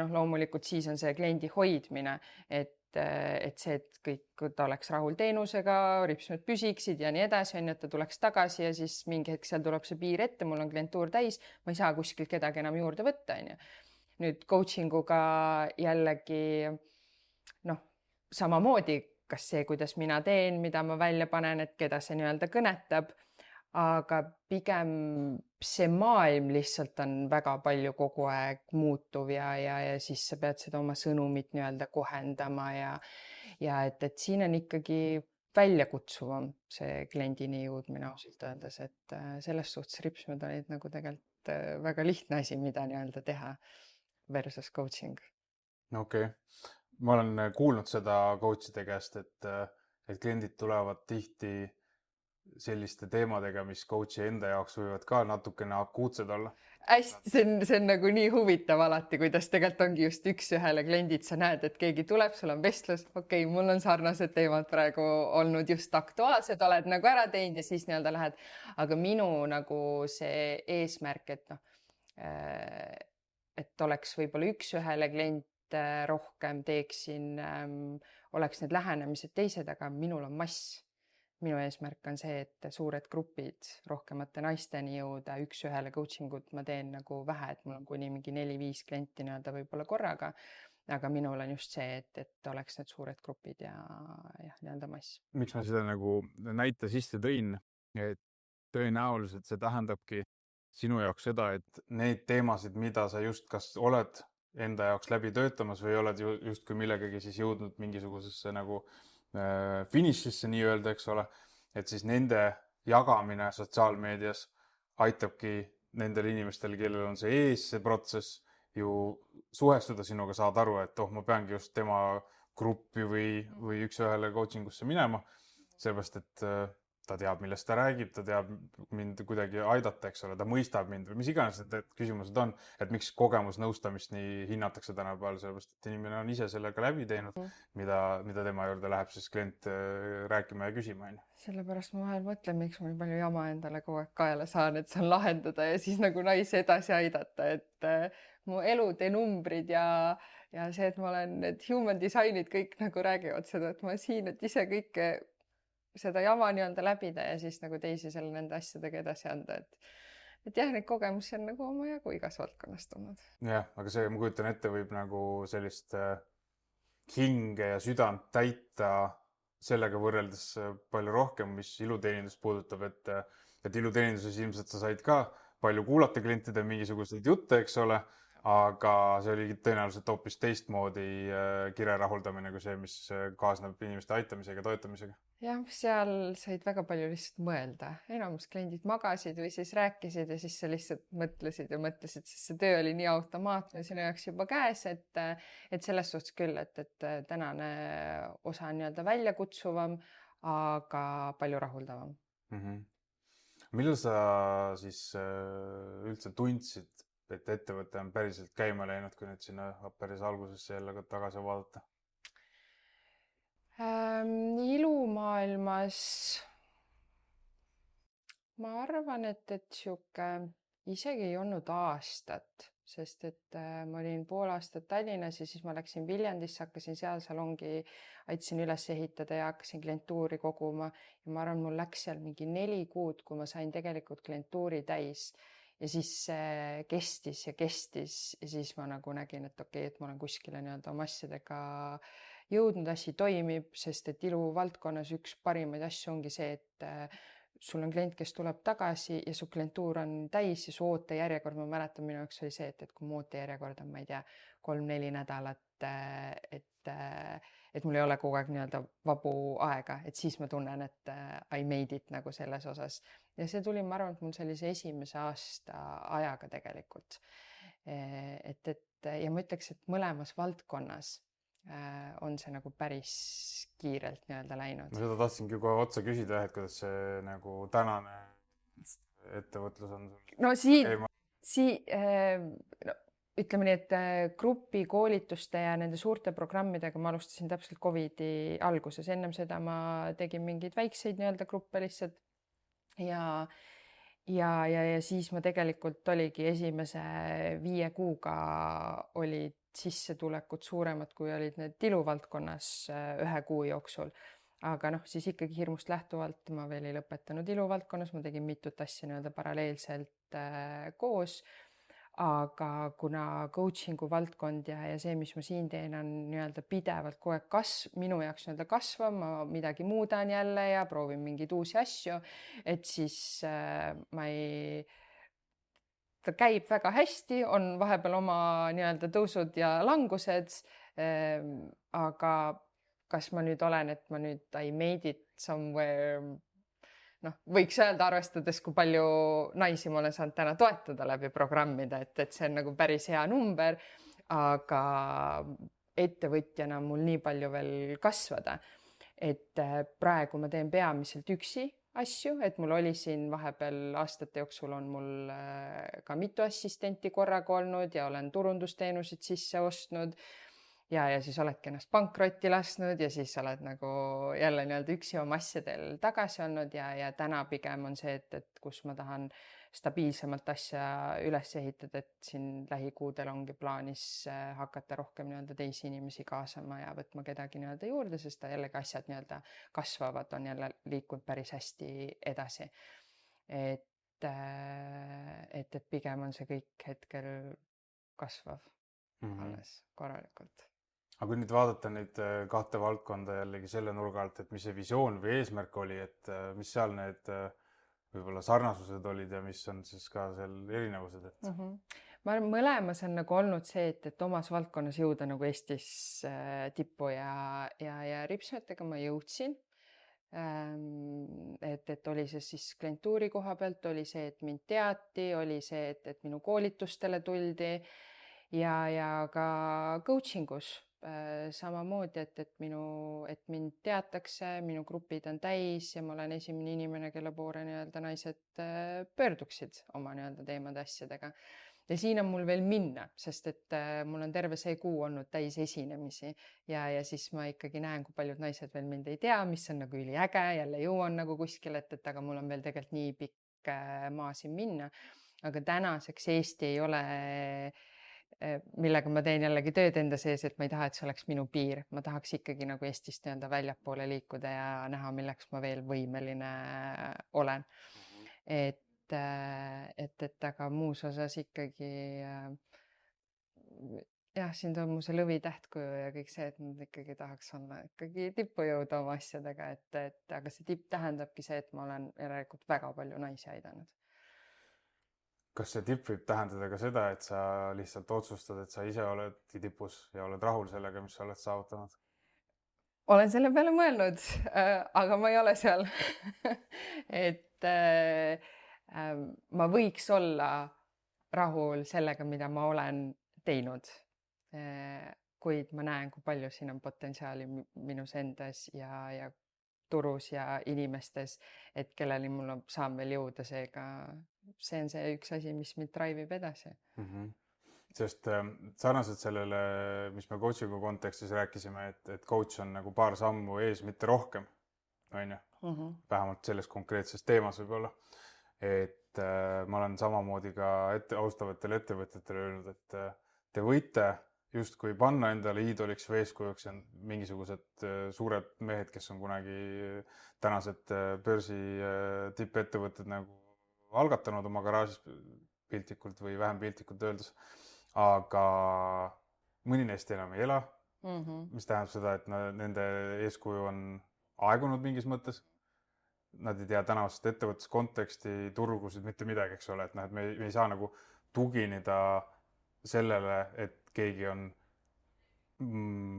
loomulikult siis on see kliendi hoidmine, et see, et kõik ta oleks rahul teenusega, ripsmed püsiksid ja nii edasi, on, et ta tuleks tagasi ja siis mingi hetk seal tuleb see piir ette, mul on klientuur täis, ma ei saa kuskilt kedagi enam juurde võtta. Nüüd coachinguga jällegi samamoodi, kas see, kuidas mina teen, mida ma välja panen, et keda see nii-öelda kõnetab, aga pigem see maailm lihtsalt on väga palju kogu aeg muutuv ja siis sa pead seda oma sõnumit nii-öelda kohendama ja et siin on ikkagi väljakutsuvam see kliendini jõudmine ausalt öeldes, et selles suhtes ripsmed olid nagu tegelikult väga lihtne asi, mida nii-öelda teha versus coaching. Okei. Ma olen kuulnud seda coachide käest, et kliendid tulevad tihti selliste teemadega, mis coachi enda jaoks võivad ka natukene akuutsed olla. Hästi, see on nagu nii huvitav alati, kuidas tegelikult ongi just üks-ühele kliendid, sa näed, et keegi tuleb, sul on vestlus, okei, mul on sarnased teemad praegu olnud just aktuaalsed, oled nagu ära teinud ja siis nii-öelda lähed. Aga minu nagu see eesmärk, et oleks võib-olla üks-ühele klient rohkem teeksin, oleks need lähenemised teised, aga minul on mass. Minu eesmärk on see, et suured grupid rohkemate naisteni jõuda, üks-ühele coachingut ma teen nagu vähe, et mul on kuni mingi 4-5 klienti nii-öelda võib-olla korraga, aga minul on just see, et oleks need suured grupid ja nii-öelda mass. Miks ma seda nagu näite sisse tõin, et tõenäoliselt see tähendabki sinu jaoks seda, et neid teemasid, mida sa just kas oled enda jaoks läbi töötamas või oled justkui millegagi siis jõudnud mingisugusesse nagu finišisse nii-öelda, eks ole, et siis nende jagamine sotsiaalmeedias aitabki nendel inimestel, kellel on see ees, see protsess ju suhestuda sinuga, saad aru, et ma peangi just tema gruppi või üks-ühele coachingusse minema, sellepärast, et ta teab, millest ta räägib, ta teab mind kuidagi aidata, eks ole, ta mõistab mind või mis iganes need küsimused on, et miks kogemusnõustamist nii hinnatakse tänapäeval, sellepärast et inimene on ise sellega läbi teinud, mida tema juurde läheb siis klient rääkima ja küsima, on ju. Sellepärast ma vahel mõtlen, miks ma nii palju jama endale kogu aeg kaela saan, et saan lahendada ja siis nagu naisi edasi aidata, et mu elude numbrid ja see, et ma olen need human design'id kõik nagu räägivad seda, et ma siin, et ise kõike seda jama nii-öelda läbida ja siis nagu teisi selle nende asjadega edasi anda, et jah, neid kogemusi on nagu omajagu igas valdkonnas tulnud. Jah, aga see, ma kujutan ette, võib nagu sellist hinge ja südant täita sellega võrreldes palju rohkem, mis iluteenindust puudutab, et iluteeninduses ilmselt sa said ka palju kuulata klientide mingisuguseid jutte, eks ole, aga see oli tõenäoliselt hoopis teistmoodi kire rahuldamine kui see, mis kaasneb inimeste aitamisega, toetamisega. Jah, seal said väga palju lihtsalt mõelda. Enamus kliendid magasid või siis rääkisid ja siis sa lihtsalt mõtlesid ja mõtlesid, sest see töö oli nii automaatne sinu jaoks juba käes, et selles suhtes küll, et tänane osa on nii-öelda väljakutsuvam, aga palju rahuldavam. Millal sa siis üldse tundsid, et ettevõte on päriselt käima läinud, kui nüüd sinna päris algusesse jälle tagasi vaadata? Ilumaailmas ma arvan, et sihuke isegi ei olnud aastat, sest et ma olin pool aastat Tallinnas ja siis ma läksin Viljandisse, hakkasin seal salongi, aitasin üles ehitada ja hakkasin klientuuri koguma ja ma arvan, mul läks seal mingi 4 kuud, kui ma sain tegelikult klientuuri täis ja siis see kestis ja siis ma nagu nägin, et okei, et ma olen kuskile nii-öelda oma asjadega jõudnud, asi toimib, sest et iluvaldkonnas üks parimaid asju ongi see, et sul on klient, kes tuleb tagasi ja su klientuur on täis ja su ootejärjekord, ma mäletan, minu jaoks oli see, et kui mu ootejärjekord on, ma ei tea, 3-4 nädalat, et mul ei ole kogu aeg nii-öelda vabu aega, et siis ma tunnen, et I made it nagu selles osas. Ja see tuli, ma arvan, et mul sellise esimese aasta ajaga tegelikult. Ja ma ütleks, et mõlemas valdkonnas on see nagu päris kiirelt nii-öelda läinud. Ma seda tahtsingi kohe otsa küsida, et kuidas see nagu tänane ettevõtlus on. No ütleme nii, et grupikoolituste ja nende suurte programmidega ma alustasin täpselt COVID-i alguses. Ennem seda ma tegin mingeid väikseid nii-öelda gruppe lihtsalt ja siis ma tegelikult oligi esimese 5 kuuga olid sissetulekud suuremad, kui olid need iluvaldkonnas 1 kuu jooksul. Aga siis ikkagi hirmust lähtuvalt ma veel ei lõpetanud iluvaldkonnas, ma tegin mitut asja nii-öelda paralleelselt koos. Aga kuna coachingu valdkond ja see, mis ma siin teen, on nii-öelda pidevalt kogu aeg minu jaoks nii-öelda kasvav, ma midagi muudan jälle ja proovin mingeid uusi asju, et siis ta käib väga hästi, on vahepeal oma nii-öelda tõusud ja langused, aga kas ma nüüd olen, et ma nüüd I made it somewhere, võiks öelda, arvestades, kui palju naisi ma olen saanud täna toetada läbi programmida, et see on nagu päris hea number, aga ettevõtjana on mul nii palju veel kasvada, et praegu ma teen peamiselt üksi asju, et mul oli siin vahepeal aastate jooksul on mul ka mitu assistenti korraga olnud ja olen turundusteenuseid sisse ostnud ja siis oledki ennast pankrotti lasknud ja siis oled nagu jälle nii-öelda üksi oma asjadel tagasi olnud ja täna pigem on see, et kus ma tahan stabiilsemalt asja üles ehitada, et siin lähikuudel ongi plaanis hakata rohkem nii-öelda teisi inimesi kaasama ja võtma kedagi nii-öelda juurde, sest jällegi asjad nii-öelda kasvavad, on jälle liikunud päris hästi edasi. Et pigem on see kõik hetkel kasvav alles korralikult. Aga kui nüüd vaadata neid 2 valdkonda jällegi selle nurga alt, et mis see visioon või eesmärk oli, et mis seal need võib-olla sarnasused olid ja mis on siis ka seal erinevused? Ma arvan, mõlemas on nagu olnud see, et omas valdkonnas jõuda nagu Eestis tippu ja ripsmetega ma jõudsin. Et oli see siis klientuuri koha pealt, oli see, et mind teati, oli see, et minu koolitustele tuldi ja ka coachingus samamoodi, et mind teatakse, minu grupid on täis ja ma olen esimene inimene, kelle poole nii-öelda naised pöörduksid oma nii-öelda teemade asjadega. Ja siin on mul veel minna, sest et mul on terve see kuu olnud täis esinemisi ja siis ma ikkagi näen, kui paljud naised veel mind ei tea, mis on nagu üliäge, jälle jõuan nagu kuskil, et aga mul on veel tegelikult nii pikk maa siin minna. Aga tänaseks Eesti ei ole, millega ma teen jällegi tööd enda sees, et ma ei taha, et see oleks minu piir. Ma tahaks ikkagi nagu Eestist nii-öelda väljapoole liikuda ja näha, milleks ma veel võimeline olen. Et aga muus osas ikkagi jah, siin toimub see lõvitähtkuju ja kõik see, et ma ikkagi tahaks olla ikkagi tippu jõuda oma asjadega, aga see tipp tähendabki see, et ma olen järelikult väga palju naisi aidanud. Kas see tipp võib tähendada ka seda, et sa lihtsalt otsustad, et sa ise oledki tipus ja oled rahul sellega, mis sa oled saavutanud? Olen selle peale mõelnud, aga ma ei ole seal. et ma võiks olla rahul sellega, mida ma olen teinud. Kuid ma näen, kui palju siin on potentsiaali minus endas ja turus ja inimestes, et kelleni mul saan veel jõuda, seega see on see üks asi, mis mind drive'ib edasi. Sest sarnaselt sellele, mis me coachingu kontekstis rääkisime, et coach on nagu paar sammu ees, mitte rohkem, on ju, vähemalt selles konkreetses teemas võib-olla. Et ma olen samamoodi ka austavatele ettevõtjatele öelnud, et te võite justkui panna endale iidoliks või eeskujuks mingisugused suured mehed, kes on kunagi tänased börsi tippettevõtted nagu algatanud oma garaažis piltlikult või vähem piltlikult öeldes. Aga mõni neist enam ei ela, mis tähendab seda, et nende eeskuju on aegunud mingis mõttes. Nad ei tea tänavast ettevõtluskonteksti, turgusid, mitte midagi, eks ole, et me ei saa nagu tugineda sellele, et keegi on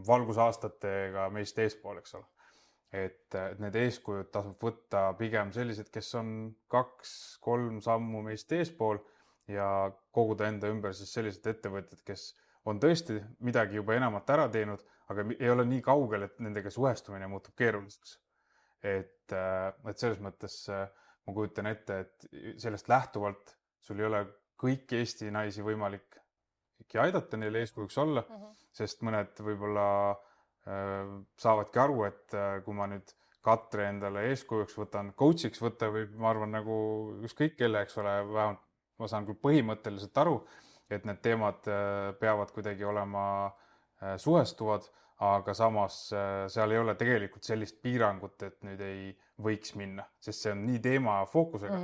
valgusaastatega meist eespool, eks ole. Et need eeskujud tasub võtta pigem sellised, kes on 2-3 sammu meist eespool ja koguda enda ümber siis sellised ettevõtjad, kes on tõesti midagi juba enamat ära teinud, aga ei ole nii kaugel, et nendega suhestumine muutub keeruliseks. Et selles mõttes ma kujutan ette, et sellest lähtuvalt sul ei ole kõiki Eesti naisi võimalik aidata neile eeskujuks olla, sest mõned võib-olla saavadki aru, et kui ma nüüd Katre endale eeskujuks võtan, coach'iks võtta või ma arvan nagu ükskõik kelle, eks ole, vähemalt ma saan küll põhimõtteliselt aru, et need teemad peavad kuidagi olema suhestuvad, aga samas seal ei ole tegelikult sellist piirangut, et nüüd ei võiks minna, sest see on nii teema fookusega,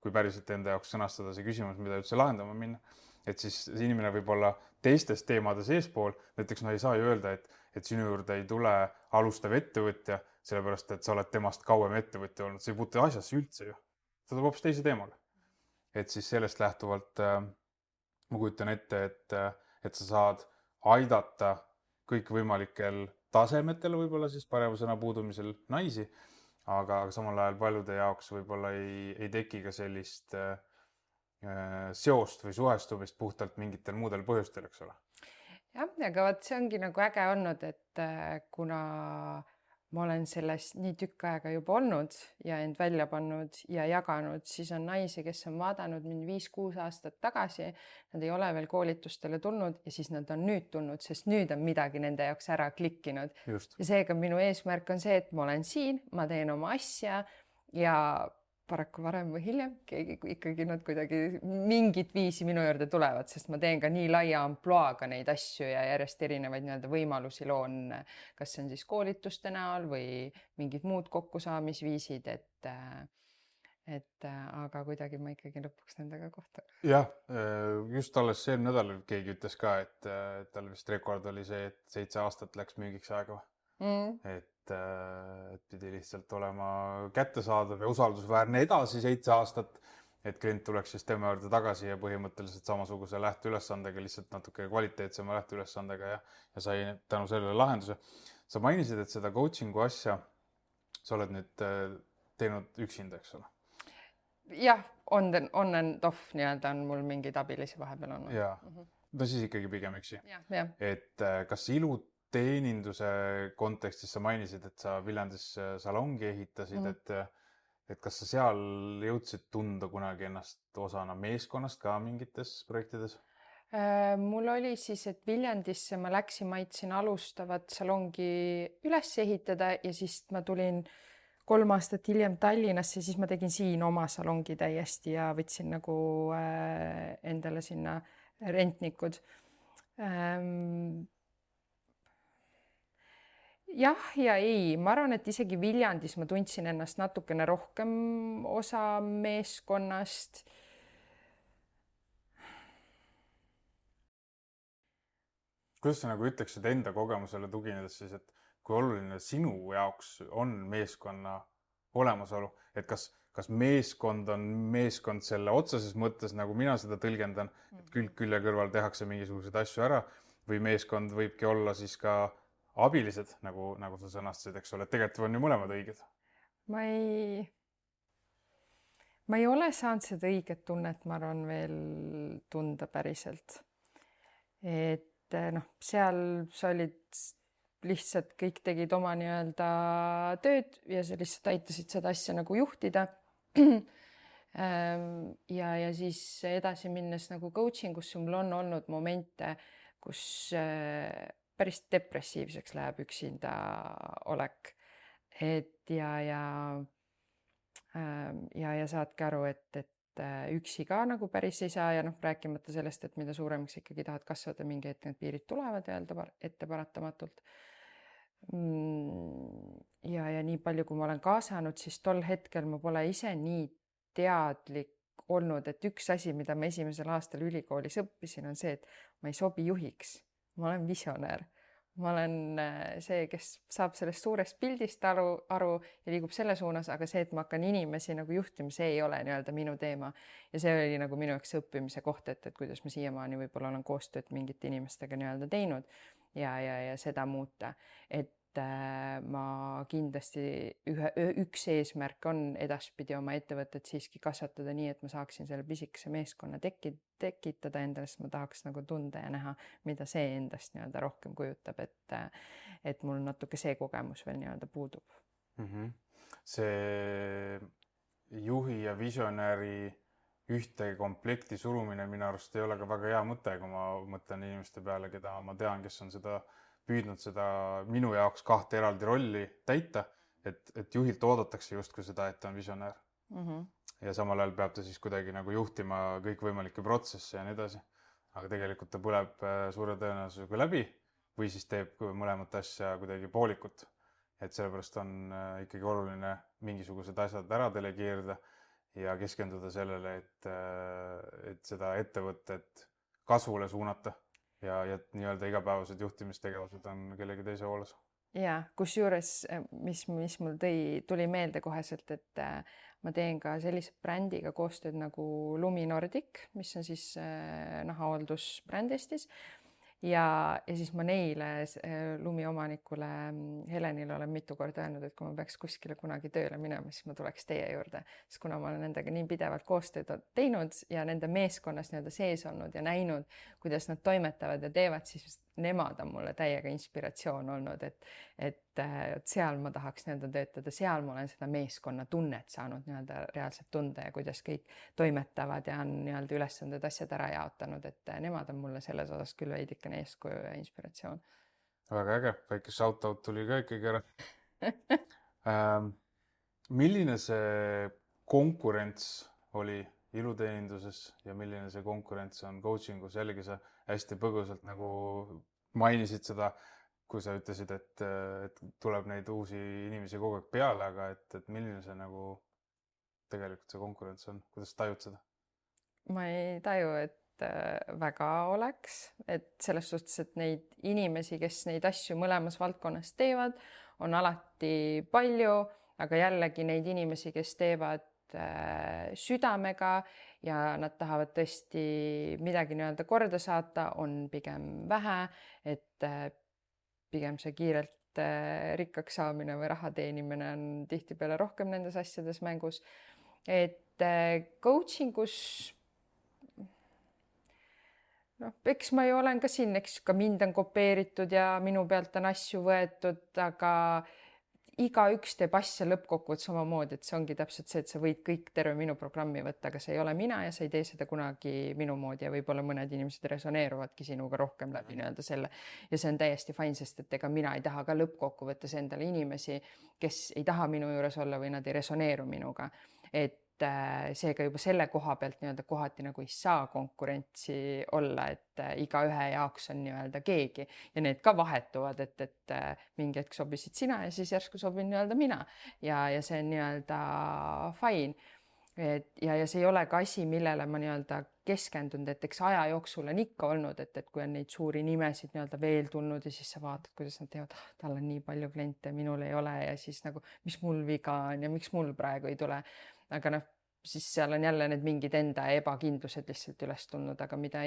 kui päriselt enda jaoks sõnastada see küsimus, mida üldse lahendama minna. Et siis inimene võib olla teistes teemades eespool, näiteks ei saa ju öelda, et sinu juurde ei tule alustav ettevõtja, sellepärast et sa oled temast kauem ettevõtja olnud, see ei puutu asjasse üldse ju. Ta tuleb hoopis teise teemaga. Et siis sellest lähtuvalt ma kujutan ette, et sa saad aidata kõikvõimalikel tasemetel võib-olla siis parema sõna puudumisel naisi, aga samal ajal paljude jaoks võib-olla ei teki ka sellist seost või suhestumist puhtalt mingitel muudel põhjustel, eks ole. Jah, aga vaat see ongi nagu äge olnud, et kuna ma olen selles nii tükk aega juba olnud ja end välja pannud ja jaganud, siis on naisi, kes on vaadanud mind 5-6 aastat tagasi, nad ei ole veel koolitustele tulnud ja siis nad on nüüd tulnud, sest nüüd on midagi nende jaoks ära klikkinud. Just. Ja seega minu eesmärk on see, et ma olen siin, ma teen oma asja ja paraku varem või hiljem keegi ikkagi nad kuidagi mingit viisi minu juurde tulevad, sest ma teen ka nii laia ampluaaga neid asju ja järjest erinevaid nii-öelda võimalusi loon, kas see on siis koolituste näol või mingid muud kokkusaamisviisid, aga kuidagi ma ikkagi lõpuks nendega kohtun. Jah, just alles see nädal keegi ütles ka, et tal vist rekord oli see, et 7 aastat läks müügiks aega. Et pidi lihtsalt olema kättesaadav ja usaldusväärne edasi 7 aastat, et klient tuleks siis tema juurde tagasi ja põhimõtteliselt samasuguse lähteülesandega, lihtsalt natuke kvaliteetsema lähteülesandega ja sai tänu sellele lahenduse. Sa mainisid, et seda coachingu asja sa oled nüüd teinud üksinda, eks ole? Jah, on and off nii-öelda on mul mingid abilisi vahepeal olnud. Ja, no siis ikkagi pigem üksi. Ja. Et kas ilu iluteeninduse kontekstis sa mainisid, et sa Viljandis salongi ehitasid, et kas sa seal jõudsid tunda kunagi ennast osana meeskonnast ka mingites projektides? Mul oli siis, et Viljandisse ma läksin, ma aitasin alustavat salongi üles ehitada ja siis ma tulin 3 aastat hiljem Tallinnasse, siis ma tegin siin oma salongi täiesti ja võtsin nagu endale sinna rentnikud. Jah ja ei, ma arvan, et isegi Viljandis ma tundsin ennast natukene rohkem osa meeskonnast. Kuidas sa nagu ütleksid enda kogemusele tuginedes siis, et kui oluline sinu jaoks on meeskonna olemasolu, et kas meeskond on meeskond selle otseses mõttes, nagu mina seda tõlgendan, et külg külje kõrval tehakse mingisuguseid asju ära või meeskond võibki olla siis ka abilised, nagu sa sõnastasid, eks ole, et tegelikult on ju mõlemad õiged. Ma ei ole saanud seda õiget tunnet, ma arvan, veel tunda päriselt. Et seal sa olid lihtsalt, kõik tegid oma nii-öelda tööd ja sa lihtsalt aitasid seda asja nagu juhtida. Ja siis edasi minnes nagu coaching, kus mul on olnud momente, kus päris depressiivseks läheb üksinda olek. Et ja saadki aru, et üksi ka nagu päris ei saa ja rääkimata sellest, et mida suuremaks ikkagi tahad kasvada, mingi hetk need piirid tulevad ette paratamatult. Ja nii palju, kui ma olen kaasanud, siis tol hetkel ma pole ise nii teadlik olnud, et üks asi, mida ma esimesel aastal ülikoolis õppisin, on see, et ma ei sobi juhiks. Ma olen visionäär. Ma olen see, kes saab sellest suurest pildist aru ja liigub selle suunas, aga see, et ma hakkan inimesi nagu juhtima, see ei ole nii-öelda minu teema. Ja see oli nagu minu jaoks õppimise koht, et kuidas ma siiamaani võib-olla olen koostööd mingite inimestega nii-öelda teinud ja seda muuta. Et ma kindlasti üks eesmärk on edaspidi oma ettevõtet siiski kasvatada nii, et ma saaksin selle pisikese meeskonna tekitada endale, sest ma tahaks nagu tunda ja näha, mida see endast nii-öelda rohkem kujutab, et mul natuke see kogemus veel nii-öelda puudub. See juhi ja visionääri ühte komplekti surumine minu arust ei ole ka väga hea mõte, kui ma mõtlen inimeste peale, keda ma tean, kes on püüdnud seda minu jaoks 2 eraldi rolli täita, et juhilt oodatakse justkui seda, et ta on visionäär. Ja samal ajal peab ta siis kuidagi nagu juhtima kõikvõimalikke protsesse ja nii edasi. Aga tegelikult ta põleb suure tõenäosusega läbi või siis teeb mõlemat asja kuidagi poolikut. Et sellepärast on ikkagi oluline mingisugused asjad ära delegeerida ja keskenduda sellele, et seda ettevõtet kasvule suunata. Ja nii-öelda igapäevased juhtimistegevused on kellegi teise hooles. Ja kusjuures, mis mul tuli meelde koheselt, et ma teen ka sellise brändiga koostööd nagu Lumi Nordic, mis on siis nahahooldusbränd Eestis. Ja siis ma neile Lumi omanikule Helenile olen mitu korda öelnud, et kui ma peaks kuskile kunagi tööle minema, siis ma tuleks teie juurde, sest kuna ma olen nendega nii pidevalt koostööd teinud ja nende meeskonnas nii-öelda sees olnud ja näinud, kuidas nad toimetavad ja teevad, siis nemad on mulle täiega inspiratsioon olnud, et seal ma tahaks nii-öelda töötada, seal ma olen seda meeskonna tunnet saanud nii-öelda reaalselt tunda ja kuidas kõik toimetavad ja on nii-öelda ülesanded asjad ära jaotanud, et nemad on mulle selles osas küll veidikene eeskuju ja inspiratsioon. Väga äge, väike shoutout tuli ka ikkagi ära. Milline see konkurents oli iluteeninduses ja milline see konkurents on coachingus? Jällegi sa hästi põgusalt nagu mainisid seda, kui sa ütlesid, et tuleb neid uusi inimesi kogu aeg peale, aga et milline see nagu tegelikult see konkurents on? Kuidas tajud seda? Ma ei taju, et väga oleks, et selles suhtes, et neid inimesi, kes neid asju mõlemas valdkonnas teevad, on alati palju, aga jällegi neid inimesi, kes teevad südamega ja nad tahavad tõesti midagi nii-öelda korda saata, on pigem vähe, et pigem see kiirelt rikkaks saamine või raha teenimine on tihtipeale rohkem nendes asjades mängus. Et coachingus noh, eks ma ju olen ka siin, eks ka mind on kopeeritud ja minu pealt on asju võetud, aga igaüks teeb asja lõppkokkuvõttes samamoodi, et see ongi täpselt see, et sa võid kõik terve minu programmi võtta, aga see ei ole mina ja sa ei tee seda kunagi minu moodi ja võib-olla mõned inimesed resoneeruvadki sinuga rohkem läbi nii-öelda selle ja see on täiesti fine, sest et ega mina ei taha ka lõppkokkuvõttes endale inimesi, kes ei taha minu juures olla või nad ei resoneeru minuga, et seega juba selle koha pealt nii-öelda kohati nagu ei saa konkurentsi olla, et igaühe jaoks on nii-öelda keegi ja need ka vahetuvad, et mingi hetk sobisid sina ja siis järsku sobin nii-öelda mina ja see on nii-öelda fine. Ja see ei ole ka asi, millele ma nii-öelda keskendunud, et eks aja jooksul on ikka olnud, et kui on neid suuri nimesid nii-öelda veel tulnud ja siis sa vaatad, kuidas nad teevad, tal on nii palju kliente, minul ei ole ja siis nagu, mis mul viga on ja miks mul praegu ei tule. Aga noh, siis seal on jälle need mingid enda ebakindlused lihtsalt üles tulnud, aga mida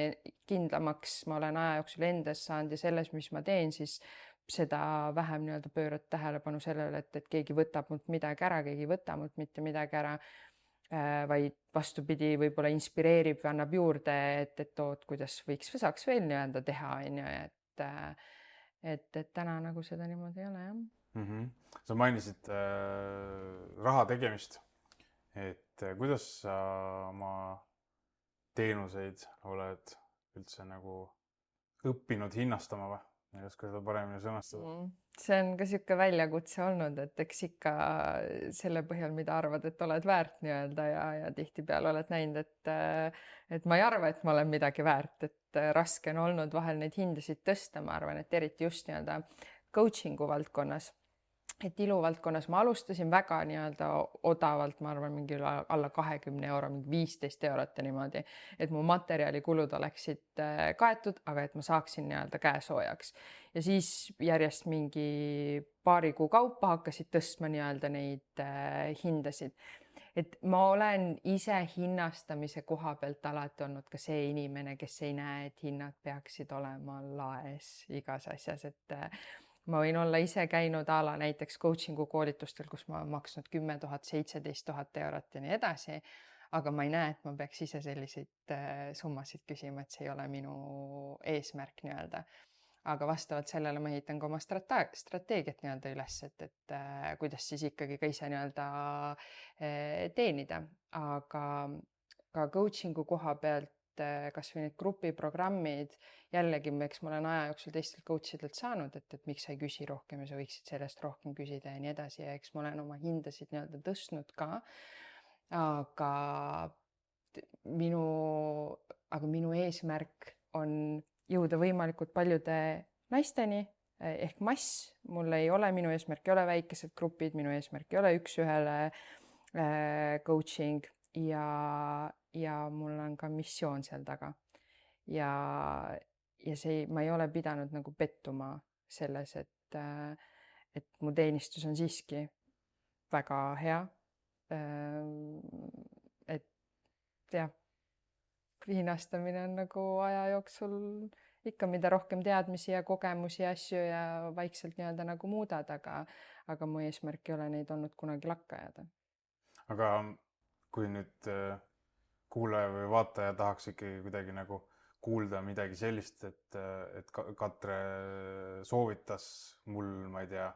kindlamaks ma olen aja jooksul endas saanud ja selles, mis ma teen, siis seda vähem nii-öelda pöörad tähelepanu sellele, et keegi võtab mult midagi ära, keegi ei võta mult mitte midagi ära, vaid vastupidi, võib-olla inspireerib või annab juurde, et oot, kuidas võiks või saaks veel nii-öelda teha, on ju, et täna nagu seda niimoodi ei ole, jah. Sa mainisid raha tegemist. Et kuidas sa oma teenuseid oled üldse nagu õppinud hinnastama või? Ma ei oska seda paremini sõnastada. See on ka sihuke väljakutse olnud, et eks ikka selle põhjal, mida arvad, et oled väärt nii-öelda ja tihtipeale oled näinud, et ma ei arva, et ma olen midagi väärt, et raske on olnud vahel neid hindasid tõsta, ma arvan, et eriti just nii-öelda coaching'u valdkonnas. Et iluvaldkonnas ma alustasin väga nii-öelda odavalt, ma arvan, mingi alla 20 euro, mingi 15 eurot ja niimoodi, et mu materjalikulud oleksid kaetud, aga et ma saaksin nii-öelda käesoojaks. Ja siis järjest mingi paari kuu kaupa hakkasid tõstma nii-öelda neid hindasid. Et ma olen ise hinnastamise koha pealt alati olnud ka see inimene, kes ei näe, et hinnad peaksid olema laes igas asjas, et ma võin olla ise käinud ala näiteks coaching'u koolitustel, kus ma olen maksnud 10 000, 17 000 eurot ja nii edasi, aga ma ei näe, et ma peaks ise selliseid summasid küsima, et see ei ole minu eesmärk nii-öelda. Aga vastavalt sellele ma ehitan ka oma strateegiat nii-öelda üles, et kuidas siis ikkagi ka ise nii-öelda teenida, aga ka coaching'u koha pealt kas või need grupiprogrammid, jällegi, eks ma olen aja jooksul teistelt coachidelt saanud, et miks sa ei küsi rohkem ja sa võiksid sellest rohkem küsida ja nii edasi ja eks ma olen oma hindasid nii-öelda tõstnud ka, aga minu eesmärk on jõuda võimalikult paljude naisteni ehk mass, mul ei ole, minu eesmärk ei ole väikesed grupid, minu eesmärk ei ole üks-ühele coaching ja mul on ka missioon seal taga ja see, ma ei ole pidanud nagu pettuma selles, et mu teenistus on siiski väga hea. Et jah, hinnastamine on nagu aja jooksul ikka, mida rohkem teadmisi ja kogemusi ja asju ja vaikselt nii-öelda nagu muudad, aga mu eesmärk ei ole neid olnud kunagi lakka jääda. Aga kui nüüd kuulaja või vaataja tahaks ikkagi kuidagi nagu kuulda midagi sellist, et Katre soovitas mul, ma ei tea,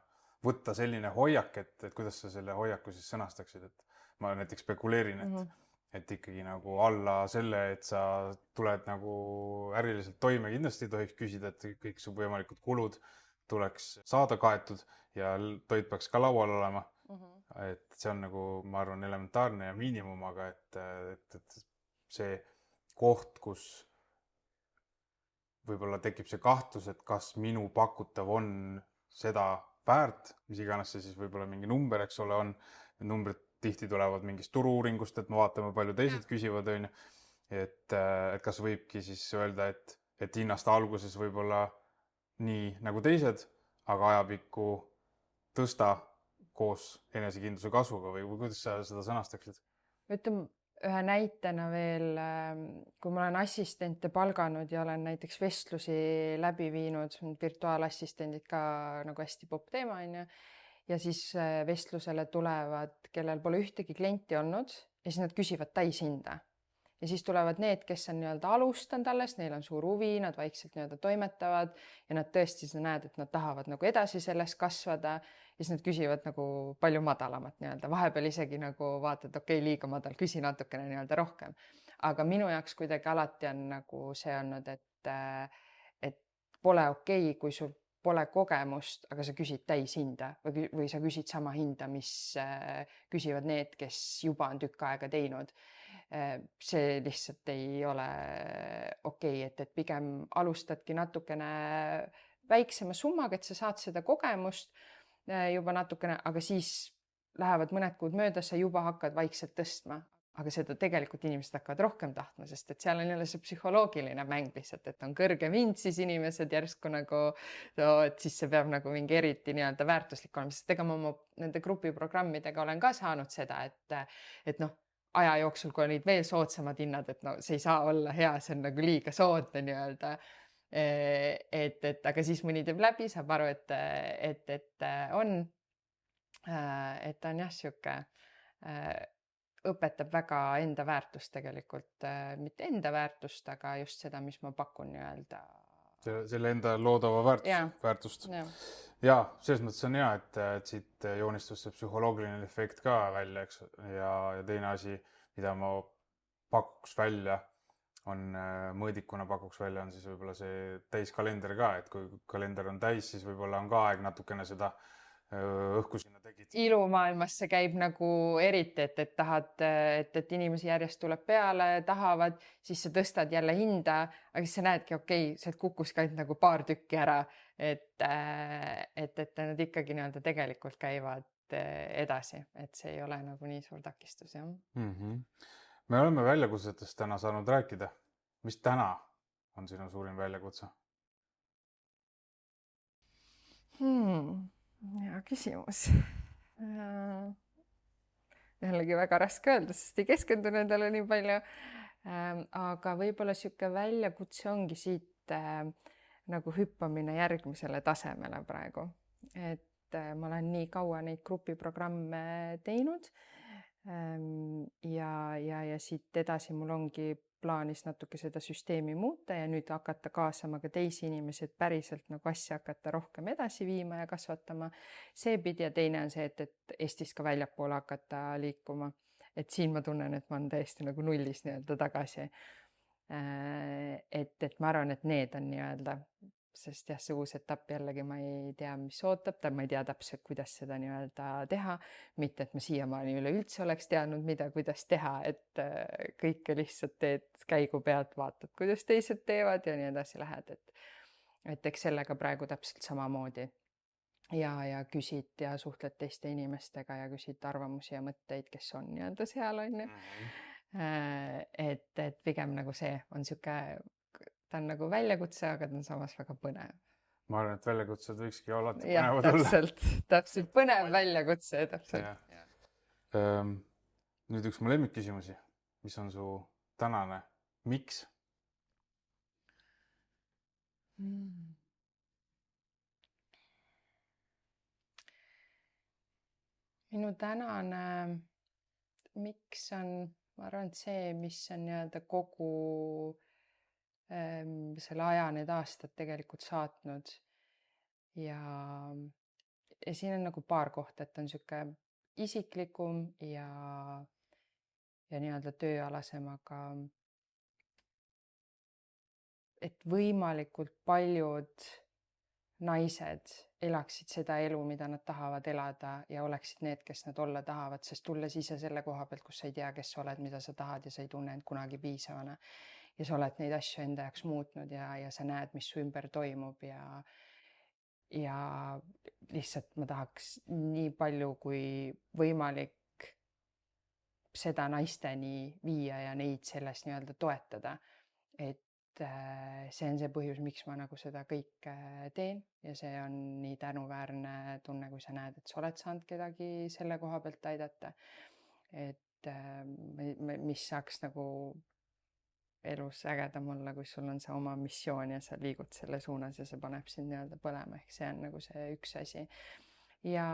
võtta selline hoiak, et kuidas sa selle hoiaku siis sõnastaksid, et ma näiteks spekuleerin, et ikkagi nagu alla selle, et sa tuled nagu äriliselt toime, kindlasti ei tohiks küsida, et kõik su võimalikud kulud tuleks saada kaetud ja toit peaks ka laual olema. Et see on nagu, ma arvan, elementaarne ja miinimum, aga et see koht, kus võib-olla tekib see kahtlus, et kas minu pakutav on seda väärt, mis iganes see siis võib-olla mingi number, eks ole, on. Numbrid tihti tulevad mingist turu-uuringust, et me vaatame, palju teised küsivad, on ju. Et kas võibki siis öelda, et hinnasta alguses võib-olla nii nagu teised, aga ajapikku tõsta koos enesekindluse kasvuga või kuidas sa seda sõnastaksid? Ütleme ühe näitena veel, kui ma olen assistente palganud ja olen näiteks vestlusi läbi viinud, virtuaalassistendid ka nagu hästi popp teema on ju, ja siis vestlusele tulevad, kellel pole ühtegi klienti olnud ja siis nad küsivad täishinda. ja siis tulevad need, kes on nii-öelda alustanud alles, neil on suur huvi, nad vaikselt nii-öelda toimetavad ja nad tõesti, sa näed, et nad tahavad nagu edasi selles kasvada ja siis nad küsivad nagu palju madalamat nii-öelda, vahepeal isegi nagu vaatad, okei, liiga madal, küsi natukene nii-öelda rohkem. Aga minu jaoks kuidagi alati on nagu see olnud, et pole okei, kui sul pole kogemust, aga sa küsid täishinda või sa küsid sama hinda, mis küsivad need, kes juba on tükk aega teinud. See lihtsalt ei ole okei, et pigem alustadki natukene väiksema summaga, et sa saad seda kogemust juba natukene, aga siis lähevad mõned kuud mööda, sa juba hakkad vaikselt tõstma. Aga seda tegelikult inimesed hakkavad rohkem tahtma, sest et seal on jälle see psühholoogiline mäng lihtsalt, et on kõrgem hind, siis inimesed järsku nagu, et siis see peab nagu mingi eriti nii-öelda väärtuslik olema, sest ega ma oma nende grupiprogrammidega olen ka saanud seda, et noh, aja jooksul, kui olid veel soodsamad hinnad, et no see ei saa olla hea, see on nagu liiga soodne nii-öelda. Aga siis mõni teeb läbi, saab aru, et on jah, sihuke õpetab väga enda väärtust tegelikult, mitte enda väärtust, aga just seda, mis ma pakun nii-öelda. Selle enda loodava väärtust. Ja selles mõttes on hea, et siit joonistus see psühholoogiline efekt ka välja, eks. Ja teine asi, mida ma pakuks välja, on mõõdikuna pakuks välja, on siis võib-olla see täiskalender ka, et kui kalender on täis, siis võib-olla on ka aeg natukene seda õhku sinna tegid. Ilumaailmas see käib nagu eriti, et tahad, et inimesi järjest tuleb peale, tahavad, siis sa tõstad jälle hinda, aga siis sa näedki, okei, sealt kukkuski ainult nagu paar tükki ära, et nad ikkagi nii-öelda tegelikult käivad edasi, et see ei ole nagu nii suur takistus, jah. Me oleme väljakutsetest täna saanud rääkida. Mis täna on sinu suurim väljakutse? Hea küsimus. Jällegi väga raske öelda, sest ei keskendu nendele nii palju. Aga võib-olla sihuke väljakutse ongi siit nagu hüppamine järgmisele tasemele praegu. Et ma olen nii kaua neid grupiprogramme teinud ja siit edasi mul ongi plaanis natuke seda süsteemi muuta ja nüüd hakata kaasama ka teisi inimesi, et päriselt nagu asja hakata rohkem edasi viima ja kasvatama. See pidi ja teine on see, et Eestis ka väljapoole hakata liikuma. Et siin ma tunnen, et ma olen täiesti nagu nullis nii-öelda tagasi. Et ma arvan, et need on nii-öelda, sest jah, see uus etapp jällegi ma ei tea, mis ootab, ma ei tea täpselt, kuidas seda nii-öelda teha. Mitte, et ma siiamaani üleüldse oleks teadnud, kuidas teha, et kõike lihtsalt teed käigu pealt, vaatad, kuidas teised teevad ja nii edasi lähed. Et eks sellega praegu täpselt samamoodi. Ja küsid ja suhtled teiste inimestega ja küsid arvamusi ja mõtteid, kes on nii-öelda seal, on ju. Et pigem nagu see on sihuke, ta on nagu väljakutse, aga ta on samas väga põnev. Ma arvan, et väljakutsed võikski alati põnevad olla. Täpselt põnev väljakutse, täpselt. Nüüd üks mu lemmikküsimusi. Mis on su tänane miks? Minu tänane miks on, ma arvan, et see, mis on nii-öelda kogu selle aja need aastad tegelikult saatnud. Ja siin on nagu paar kohta, et on sihuke isiklikum ja nii-öelda tööalasem, aga et võimalikult paljud naised elaksid seda elu, mida nad tahavad elada ja oleksid need, kes nad olla tahavad, sest tulles ise selle koha pealt, kus sa ei tea, kes sa oled, mida sa tahad ja sa ei tunne end kunagi piisavana. Ja sa oled neid asju enda jaoks muutnud ja sa näed, mis su ümber toimub ja lihtsalt ma tahaks nii palju kui võimalik seda naisteni viia ja neid selles nii-öelda toetada. Et see on see põhjus, miks ma nagu seda kõike teen ja see on nii tänuväärne tunne, kui sa näed, et sa oled saanud kedagi selle koha pealt aidata. Et mis saaks nagu elus ägedam olla, kui sul on see oma missioon ja sa liigud selle suunas ja see paneb sind nii-öelda põlema, ehk see on nagu see üks asi. Ja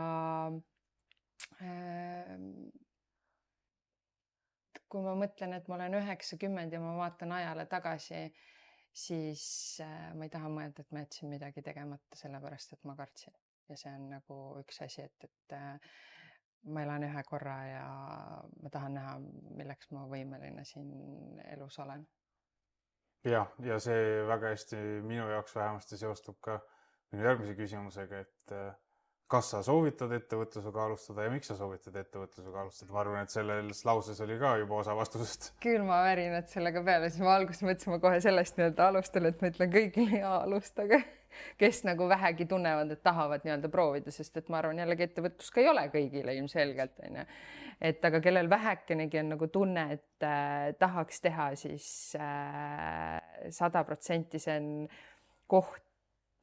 kui ma mõtlen, et ma olen 90 ja ma vaatan ajale tagasi, siis ma ei taha mõelda, et ma jätsin midagi tegemata sellepärast, et ma kartsin. Ja see on nagu üks asi, et ma elan ühe korra ja ma tahan näha, milleks ma võimeline siin elus olen. Ja see väga hästi minu jaoks vähemasti seostub ka minu järgmise küsimusega, et kas sa soovitad ettevõtlusega alustada ja miks sa soovitad ettevõtlusega alustada? Ma arvan, et selles lauses oli ka juba osa vastusest. Küll ma värinad sellega peale, siis ma alguses mõtlesin, ma kohe sellest nii-öelda alustan, et ma ütlen kõigile ja alustage, kes nagu vähegi tunnevad, et tahavad nii-öelda proovida, sest et ma arvan jällegi ettevõtlus ka ei ole kõigile ilmselgelt, on ju. Et aga kellel vähekenegi on nagu tunne, et tahaks teha, siis 100% see on koht,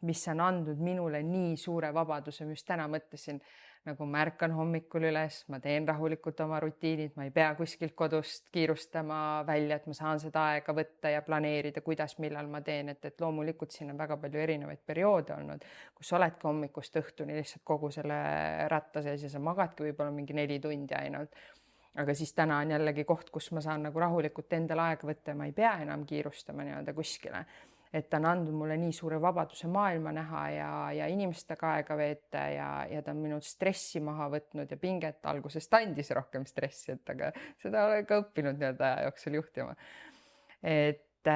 mis on andnud minule nii suure vabaduse, mis täna mõtlesin, nagu ma ärkan hommikul üles, ma teen rahulikult oma rutiinid, ma ei pea kuskilt kodust kiirustama välja, et ma saan seda aega võtta ja planeerida, kuidas, millal ma teen, et loomulikult siin on väga palju erinevaid perioode olnud, kus oledki hommikust õhtuni lihtsalt kogu selle ratta sees ja sa magadki võib-olla mingi 4 tundi ainult. Aga siis täna on jällegi koht, kus ma saan nagu rahulikult endale aega võtta ja ma ei pea enam kiirustama nii-öelda kuskile. Et ta on andnud mulle nii suure vabaduse maailma näha ja inimestega aega veeta ja ta on minult stressi maha võtnud ja pinget algusest andis rohkem stressi, aga seda olen ka õppinud nii-öelda aja jooksul juhtima. Et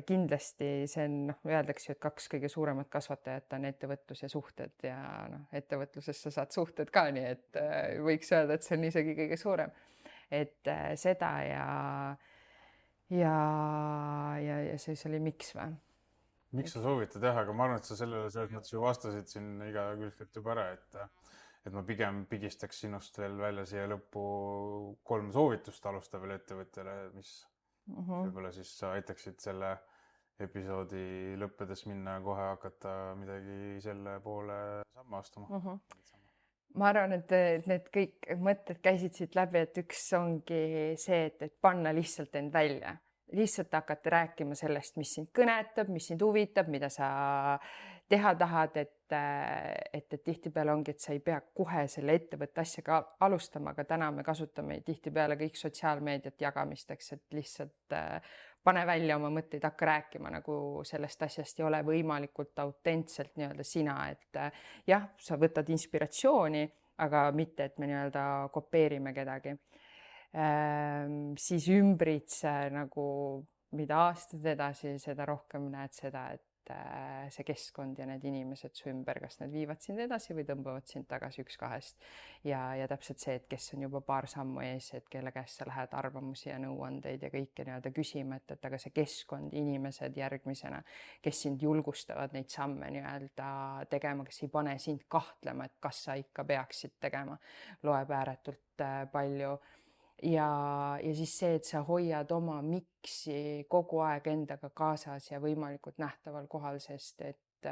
kindlasti see on, öeldakse, et 2 kõige suuremat kasvatajat on ettevõtlus ja suhted ja ettevõtluses sa saad suhted ka, nii et võiks öelda, et see on isegi kõige suurem. Et seda ja see oli miks või? Miks sa soovitad jah, aga ma arvan, et sa sellele selles mõttes ju vastasid siin igakülgselt juba ära, et ma pigem pigistaks sinust veel välja siia lõppu 3 soovitust alustavale ettevõtjale, mis võib-olla siis sa aitaksid selle episoodi lõppedes minna kohe hakata midagi selle poole samme astuma. Ma arvan, et need kõik mõtted käisid siit läbi, et üks ongi see, et panna lihtsalt end välja. Lihtsalt hakata rääkima sellest, mis sind kõnetab, mis sind huvitab, mida sa teha tahad, et tihtipeale ongi, et sa ei pea kohe selle ettevõtte asjaga alustama, aga täna me kasutame tihtipeale kõik sotsiaalmeediat jagamisteks, et lihtsalt pane välja oma mõtteid, hakka rääkima nagu sellest asjast ja ole võimalikult autentselt nii-öelda sina, et jah, sa võtad inspiratsiooni, aga mitte, et me nii-öelda kopeerime kedagi. Siis ümbritse nagu, mida aastad edasi, seda rohkem näed seda, et see keskkond ja need inimesed su ümber, kas need viivad sind edasi või tõmbavad sind tagasi üks kahest. Ja täpselt see, et kes on juba paar sammu ees, et kelle käest sa lähed arvamusi ja nõuandeid ja kõike nii-öelda küsima, et aga see keskkond, inimesed järgmisena, kes sind julgustavad neid samme nii-öelda tegema, kes ei pane sind kahtlema, et kas sa ikka peaksid tegema, loeb ääretult palju. Ja siis see, et sa hoiad oma miksi kogu aeg endaga kaasas ja võimalikult nähtaval kohal, sest et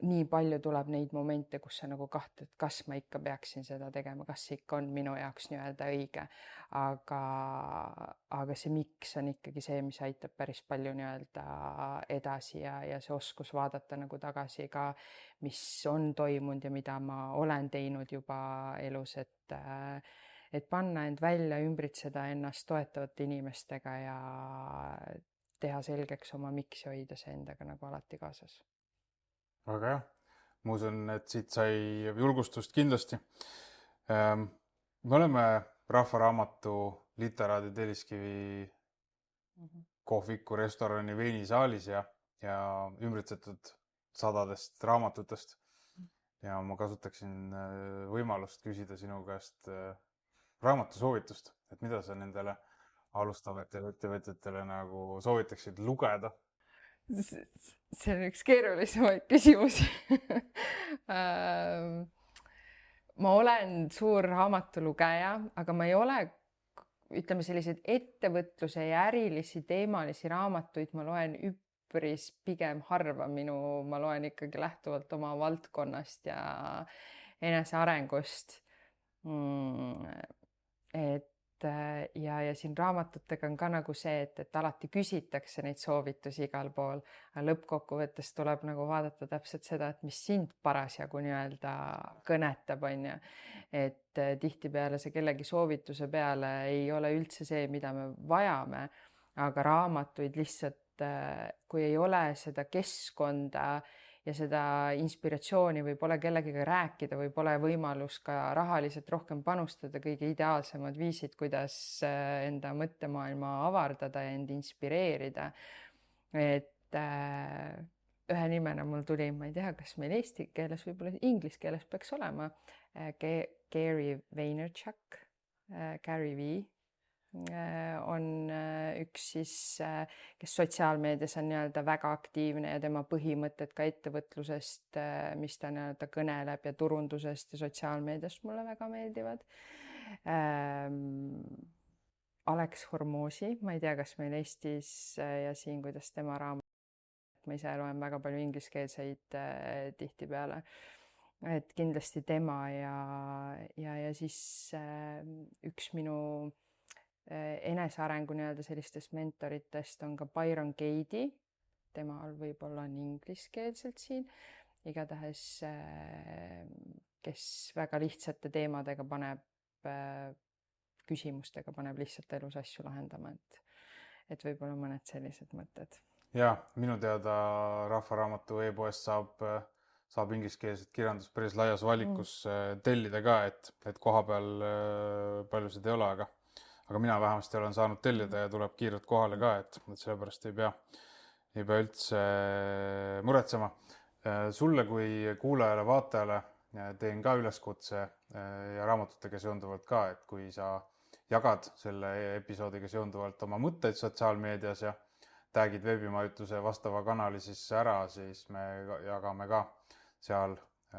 nii palju tuleb neid momente, kus sa nagu kahtled, kas ma ikka peaksin seda tegema, kas see ikka on minu jaoks nii-öelda õige. Aga see miks on ikkagi see, mis aitab päris palju nii-öelda edasi ja see oskus vaadata nagu tagasi ka, mis on toimunud ja mida ma olen teinud juba elus, et panna end välja, ümbritseda ennast toetavate inimestega ja teha selgeks oma miks ja hoida see endaga nagu alati kaasas. Väga jah. Ma usun, et siit sai julgustust kindlasti. Me oleme Rahvaraamatu Literaadi Telliskivi kohviku, restorani, veinisaalis ja ümbritsetud sadadest raamatutest. Ja ma kasutaksin võimalust küsida sinu käest raamatusoovitust, et mida sa nendele alustavatele ettevõtjatele nagu soovitaksid lugeda? See on üks keerulisemaid küsimusi. Ma olen suur raamatulugeja, aga ma ei ole, ütleme, selliseid ettevõtluse ja ärilisi teemalisi raamatuid ma loen üpris pigem harva. Ma loen ikkagi lähtuvalt oma valdkonnast ja enesearengust. Et ja siin raamatutega on ka nagu see, et alati küsitakse neid soovitusi igal pool, aga lõppkokkuvõttes tuleb nagu vaadata täpselt seda, et mis sind parasjagu nii-öelda kõnetab, on ju. Et tihtipeale see kellegi soovituse peale ei ole üldse see, mida me vajame, aga raamatuid lihtsalt, kui ei ole seda keskkonda ja seda inspiratsiooni või pole kellegagi rääkida või pole võimalus ka rahaliselt rohkem panustada, kõige ideaalsemad viisid, kuidas enda mõttemaailma avardada ja end inspireerida. Et ühe nimena mul tuli, ma ei tea, kas meil eesti keeles, võib-olla inglise keeles peaks olema, Gary Vaynerchuk, Gary V on üks siis, kes sotsiaalmeedias on nii-öelda väga aktiivne ja tema põhimõtted ka ettevõtlusest, mis ta nii-öelda kõneleb ja turundusest ja sotsiaalmeediast mulle väga meeldivad. Alex Hormozi, ma ei tea, kas meil Eestis ja siin, kuidas tema raamat, ma ise loen väga palju ingliskeelseid tihtipeale, et kindlasti tema ja siis üks minu enesearengu nii-öelda sellistest mentoritest on ka Byron Katie, temal võib-olla on ingliskeelselt siin, igatahes kes väga lihtsate teemadega paneb, küsimustega paneb lihtsalt elus asju lahendama, et võib-olla mõned sellised mõtted. Ja, minu teada Rahvaraamatu e-poest saab ingliskeelset kirjandust päris laias valikus tellida ka, et koha peal paljusid ei ole, aga mina vähemasti olen saanud tellida ja tuleb kiirelt kohale ka, et sellepärast ei pea üldse muretsema. Sulle kui kuulajale, vaatajale teen ka üleskutse ja raamatutega seonduvalt ka, et kui sa jagad selle episoodiga seonduvalt oma mõtteid sotsiaalmeedias ja tagid veebimajutuse vastava kanali siis ära, siis me jagame ka seal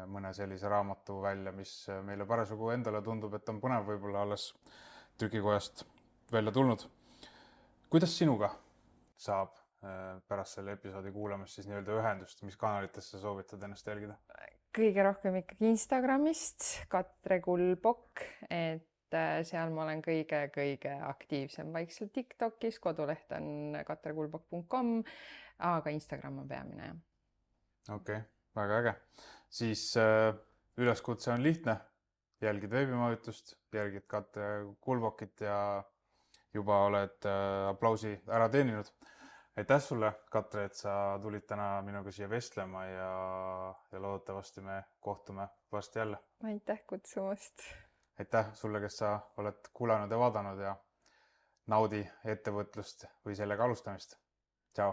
mõne sellise raamatu välja, mis meile parasjagu endale tundub, et on põnev, võib-olla alles trükikojast välja tulnud. Kuidas sinuga saab pärast selle episoodi kuulamist siis nii-öelda ühendust, mis kanalitesse soovitad ennast jälgida? Kõige rohkem ikkagi Instagramist, Katre Kulbok, et seal ma olen kõige aktiivsem, vaikselt TikTokis, koduleht on katrekulbok.com, aga Instagram on peamine, jah. Okei, väga äge. Siis üleskutse on lihtne. Jälgid veebimajutust, jälgid Katre Kulbokit ja juba oled aplausi ära teeninud. Aitäh sulle, Katre, et sa tulid täna minuga siia vestlema ja loodetavasti me kohtume varsti jälle. Aitäh kutsumast. Aitäh sulle, kes sa oled kuulanud ja vaadanud ja naudi ettevõtlust või sellega alustamist. Tšau.